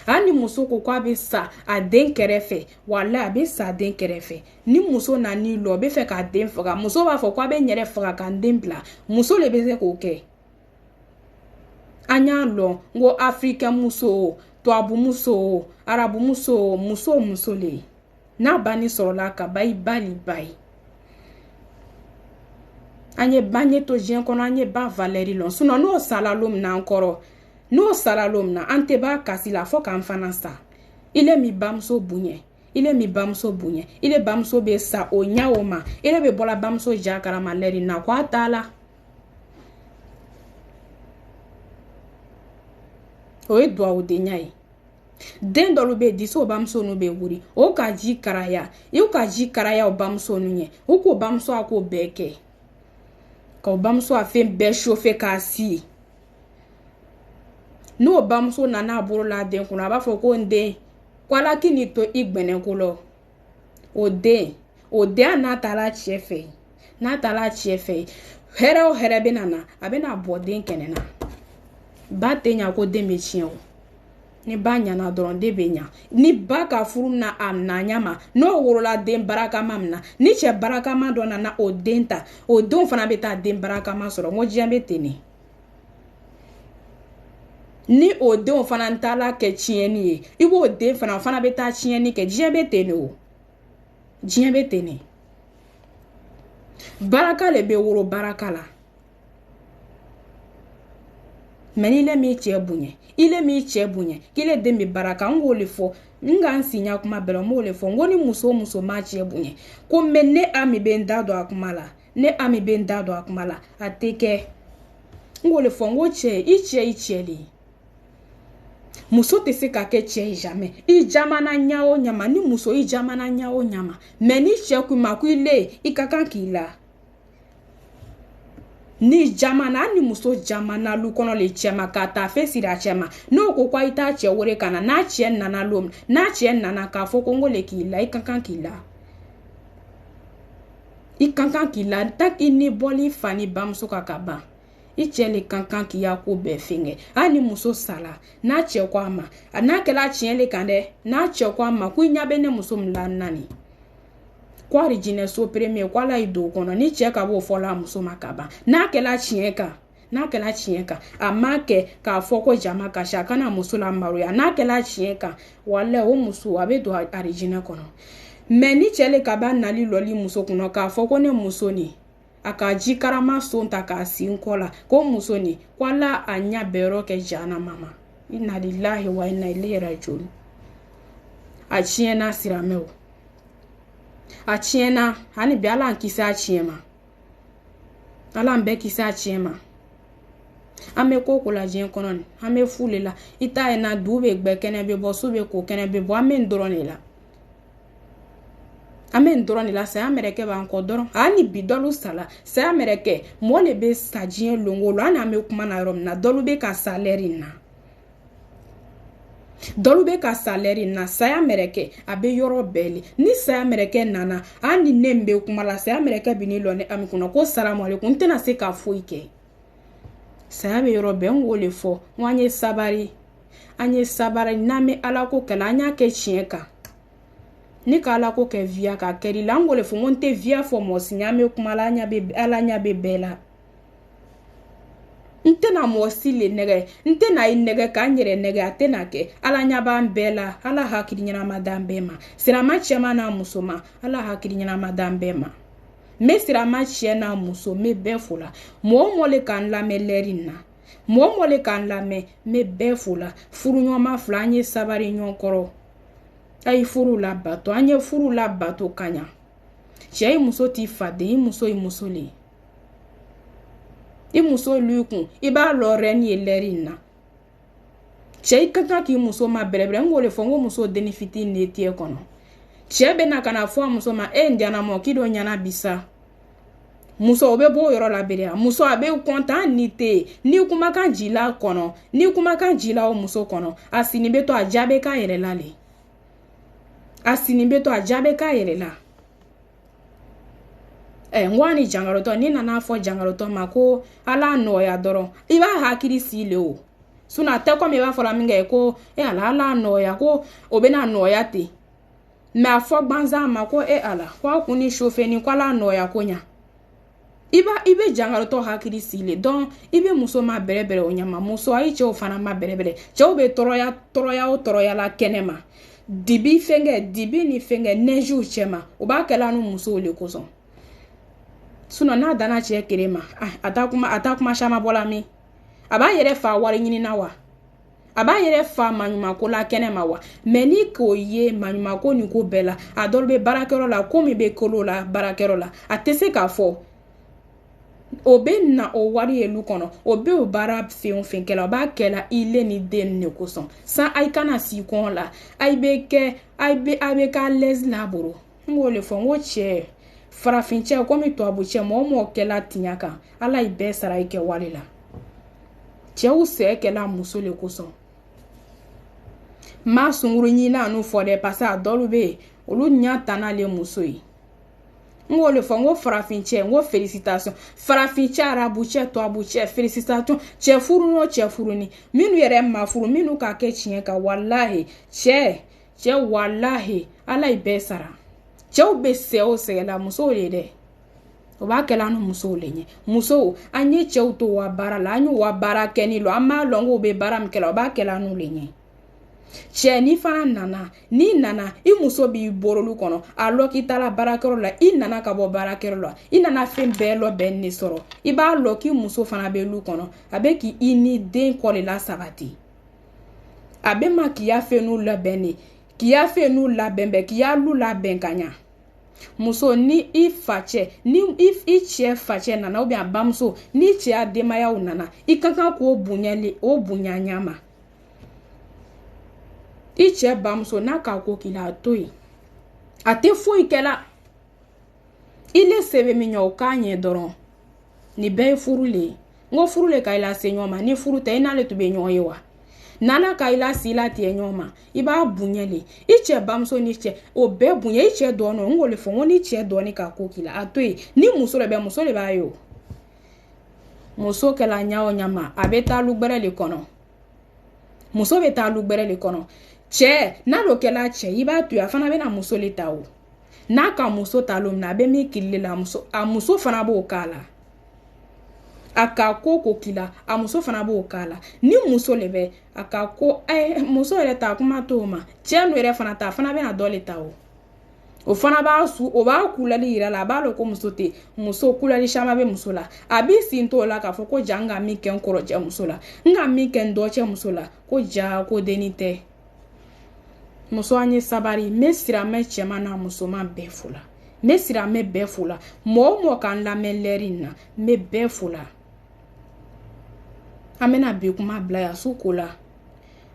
ani muso ko kwa be sa a den kerefe wala be sa den kerefe ni muso na ni lo be fe ka den faga muso ba fo kwa be nyere faga kan den bla muso le be se ko ke anya lo ngo Africa muso to abu muso arabu muso le na bani sorola ka bai anye banye to jen kono anye ba Valérie lon suno no salalom na encore no salalom na ante ba kasila fo kan fanasa ile mi bamso bunye ile bamso be sa o nyaoma ile be bola bamso jakara maleri na kwa tala o edwa o de nyai den dolu be diso bamso no be wuri o ka ji karaya o bamso no nye o ko bamso ako beke ka o bamso afen be chauffer ka si no bamso nana aburo la den kuna ba fo ko nde kwala kini to igbene ko lo o de anatala chefe here be nana abena boden kenena ba tenya ko de mechien o ni ba ɲana dɔrɔn de bɛ ɲa ni ba ka furu na a naɲa ma n'o worola den barakama min na ni cɛ barakama dɔ nana o den ta o denw fana bɛ taa den barakama sɔrɔ n ko diɲɛ bɛ ten ne ni o denw fana taala kɛ tiɲɛni ye i b'o den fana bɛ taa tiɲɛni kɛ diɲɛ bɛ ten ne o diɲɛ bɛ ten ne baraka le bɛ woro baraka la mɛ ni le m'i cɛ bonya ile m'i cɛ bonya k'ile den bɛ baraka n k'o le fɔ n ka n siɲa kuma bɛɛ la n b'o le fɔ n ko ni muso m'a cɛ bonya ko mɛ ne Ami bɛ n da don a kuma la ne Ami bɛ n da don a kuma la a tɛ kɛ n k'o le fɔ n ko cɛ i cɛ de muso tɛ se ka kɛ cɛ ye jamais i jamana ɲa o ɲama ni muso i jamana ɲa o ɲama mɛ ni cɛ ko ma ko ile i ka kan k'i la ni jamana ni muso jamana lu kɔnɔ le cɛ ma ka taa fɛ siri a cɛ ma n'o ko i t'a cɛ wele kana n'a cɛ nana lom n'a cɛ nana k'a fɔ ko n ko le k'i la i ka kan k'i la i ka kan k'i la tak i ni bɔli fa ni bamuso ka ban i cɛ le kan kan k'i ya ko bɛɛ fɛngɛ hali ni muso sala n'a cɛ ko a ma n'a kɛla tiɲɛ le kan dɛ n'a cɛ ko a ma ko i ɲa bɛ ne muso min la nani ko ari jinɛ so premier ko ala i do kɔnɔ ni cɛ ka b'o fɔla a muso ma ka ban n'a kɛla tiɲɛ kan a ma kɛ k'a fɔ ko jama kasi a kana muso la maroya n'a kɛla tiɲɛ kan wala o muso a bɛ don ari jinɛ kɔnɔ mɛ ni cɛ le ka ba nali lɔli muso kɔnɔ k'a fɔ ko ne muso ni a ka ji karama son ta k'a sin kɔ la ko muso ni ko ala a ɲa bɛɛ kɛ jana mama inna lillahi wa inna ilaihi rajiun a tiɲɛna siramɛw a tiɲɛna hani bi ala an kisi a tiɲɛ ma ala an bɛɛ kisi a tiɲɛ ma an bɛ ko la diɲɛ kɔnɔ ni an bɛ fu le la i t'a ye na du bɛ gbɛ kɛnɛ bɛ bɔ su bɛ ko kɛnɛ bɛ bɔ an bɛ n dɔrɔn de la an bɛ n dɔrɔn de la saya mɛrɛkɛ b'an kɔ dɔrɔn hali bi dɔlu sala saya mɛrɛkɛ mɔgɔ le bɛ sa diɲɛ longo lo an n'an bɛ kuma na yɔrɔ min na dɔlu bɛ ka salaire na dɔlu bɛ ka salaire na saya mɛrɛkɛ a bɛ yɔrɔ bɛɛ le ni saya mɛrɛkɛ nana hali ni ne bɛ kuma la saya mɛrɛkɛ bi ni lɔ ne Ami kunna ko salamu alaikum n tɛna se ka foyi kɛ saya bɛ yɔrɔ bɛɛ n k'o le fɔ n ko an ye sabari n'an bɛ ala ko kɛla an y'a kɛ tiɲɛ kan ni ka ala ko kɛ via ka kɛri la n k'o le fɔ n ko n tɛ via fɔ mɔgɔ si an bɛ kuma la ala ɲa bɛ bɛɛ la n tɛna mɔgɔ si le nɛgɛ n tɛna i nɛgɛ k'an yɛrɛ nɛgɛ a tɛna kɛ ala ɲa b'an bɛɛ la ala hakili ɲɛnama d'an bɛɛ ma sirama cɛman n'a muso ma ala hakili ɲɛnama d'an bɛɛ ma n bɛ sirama cɛ n'a muso n bɛ bɛɛ fo la mɔgɔ mɔgɔ le k'an lamɛn lɛri na mɔgɔ mɔgɔ le k'an lamɛn n bɛ bɛɛ fo la furuɲɔgɔnma fila an ye sabari ɲɔgɔn kɔrɔ a ye furu la bato an ye furu la bato ka ɲa cɛ i muso t'i faden i muso le i muso lui kun i b'a lɔ rɛni ye lɛri na cɛ i ka kan k'i muso ma bɛrɛbɛrɛ n k'o le fɔ n ko muso denni fitini de tiyɛ kɔnɔ cɛ bɛ na ka na fɔ a muso ma n diana mɔ k'i dɔ ɲana bisa muso o bɛ bɔ o yɔrɔ la bere muso a bɛ kɔntan ni te ni kumakan jila kɔnɔ ni kumakan jila o muso kɔnɔ a sini bɛ to a jaabe k'a yɛrɛ la le a sini bɛ to a jaabe k'a yɛrɛ la n ko a ni jangarotɔ ni nana fɔ jangarotɔ ma ko ala nɔgɔya dɔrɔn i b'a hakili si le o a tɛ komi i b'a fɔla min kɛ ko ala nɔgɔya ko o bɛna nɔgɔya ten mɛ a fɔ gbanzan ma ko ala ko a kun ni chauffe ni ko ala nɔgɔya ko ɲa i bɛ jangarotɔ hakili si le donc i bɛ muso ma bɛrɛbɛrɛ o ɲama muso a ye cɛw fana ma bɛrɛbɛrɛ cɛw bɛ tɔrɔya o tɔrɔya la kɛnɛ ma dibi ni fɛngɛ neige cɛ ma o b'a kɛla nu musow le kosɔn n'a dana cɛ kere ma a ta kuma caman bɔla min a b'a yɛrɛ fa wari ɲini na wa a b'a yɛrɛ fa maɲumako la kɛnɛ ma wa mɛ ni k'o ye maɲumako ni ko bɛɛ la a dɔw bɛ baarakɛyɔrɔ la ko min bɛ kolo la baarakɛyɔrɔ la a tɛ se k'a fɔ o bɛ na o wari ye lu kɔnɔ o bɛ o baara fɛn o fɛn kɛla o b'a kɛla ile ni den ne kosɔn san a kana si kɔn la a bɛ k'a lɛsi la bolo n k'o le fɔ n ko cɛ farafin cɛ komi tubabu cɛ mɔgɔ kɛla tiɲɛ kan ala ye bɛɛ sara i kɛ wale la cɛw sɛ kɛla muso le kosɔn ma sunguru ɲina n'u fɔ dɛ parce que a dɔw bɛ yen olu ɲa tanna le muso ye ngo le fo ngo farafin che ngo félicitations farafin che arabu che to abu che félicitations che furu no che furu ni minu yere ma furu minu ka ke chien ka wallahi che wallahi ala ibesara che obese o se la muso le de o ba ke la no muso le nye muso anye che to wa bara la anyu wa bara keni lo ama longo be bara mkela o ba ke la no le nye che ni fana nana ni nana I muso bi borolu kono alo ki tala barakero la I nana ka bo barakero la I nana fen belo ben ni soro I ba lo ki muso fana be lu kono abe ki ini den kole la sabati abe ma ki ya fe nu la beni ki ya fe nu la benbe ki ya lu la ben kanya muso ni I fache ni if I che fache nana obi abamso ni che adema ya unana I kankan ko bunyali o bunyanyama Iche bamso na ka ko kila toyi ate foi kela ile sebe minyo kanye doron ni be furule ngo furule ka ila senyoma ni furu te ina le tube nyoyewa nana ka ila sila tie nyoma iba bunyele iche bamso ni che o be bunye iche dono ngo le fo ni che doni ka ko kila atoyi ni muso le ba yo muso kela nyao nyama abeta lugbere le kono muso beta lugbere le kono che na lo kela che iba tu afana be na muso le tawo na ka muso talom na be mi kille la muso a muso fana bo kala aka ko kila a muso fana bo kala ni muso le be aka ko muso le ta kuma to ma che no re fana ta fana be na do le tawo o fana ba su o ba kula li ira la ba lo ko muso te muso kula li shama be muso la abi sinto la ka fo ko janga mi ken koro je muso la nga mi ken do che muso la ko ja ko denite muso anye sabari mesira me chema na muso ma befula mesira me befula mo kan la melerina me befula amena bi kuma blaya sukola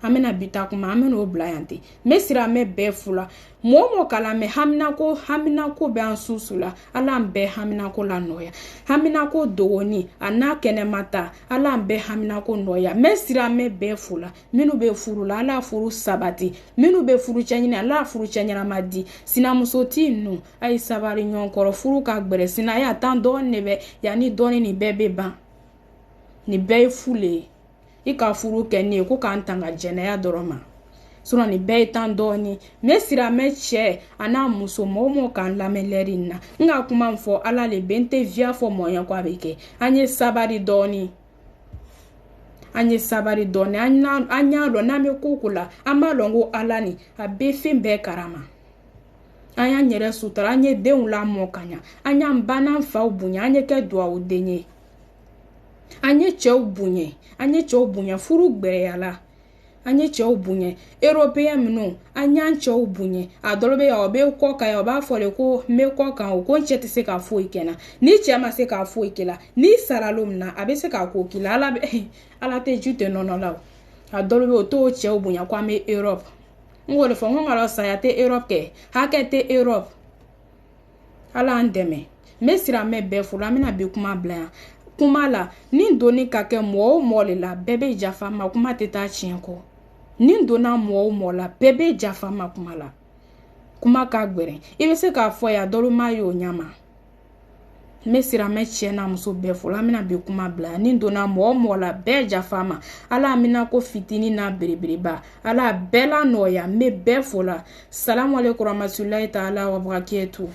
amena bita kuma amena o blayante mesira me befula mo kala me hamina ko be ansusula ala mbe hamina ko la noya hamina ko dogoni ana kene mata ala mbe hamina ko noya mesira me befula minu be furula ala furu sabati minu be furu chenyina ala furu chenyana madi sina musoti nu ai sabari nyonkoro furu ka gbere sina ya tan do nebe ya ni doni ni bebe ba ni be fule ika furu keni ko kan tanga jene ya doroma sura ni be tan doni mesira me che ana muso mo kan la melerina nga kuma mfo ala le bente via fo moya kwa beke anye sabari doni anya lo na me kokula amalongo alani abe fembe karama anya nyere sutra anye deun la mo kanya anya mbana mfa obunya anye ke doa odenye anye che obunya furu gbere yala anye che obunye european no anya nche obunye adolobe ya obe ko ka ya ba fole ko me ko ka o ko nche se ka fo ikena ni che ma se ka fo ikela ni saralum na abe se ka ko kila ala te jute no la adolobe o to che obunya kwa me Europe ngole fo ngala sa ya te Europe ke ha ke te Europe ala andeme mesira me be fula mina be kuma bla kuma la ni doni ka ke mo le la bebe jafa ma kuma te ta chinko ni dona mo la bebe jafa ma kuma la kuma ka gbere ibe se ka fo ya dolu ma yo nyama mesira me chena muso be fula mina be kuma bla ni dona mo la be jafa ma ala mina ko fitini na bereba ala bela noya me be fula. Salamu alaikum warahmatullahi ta'ala wa barakatuh.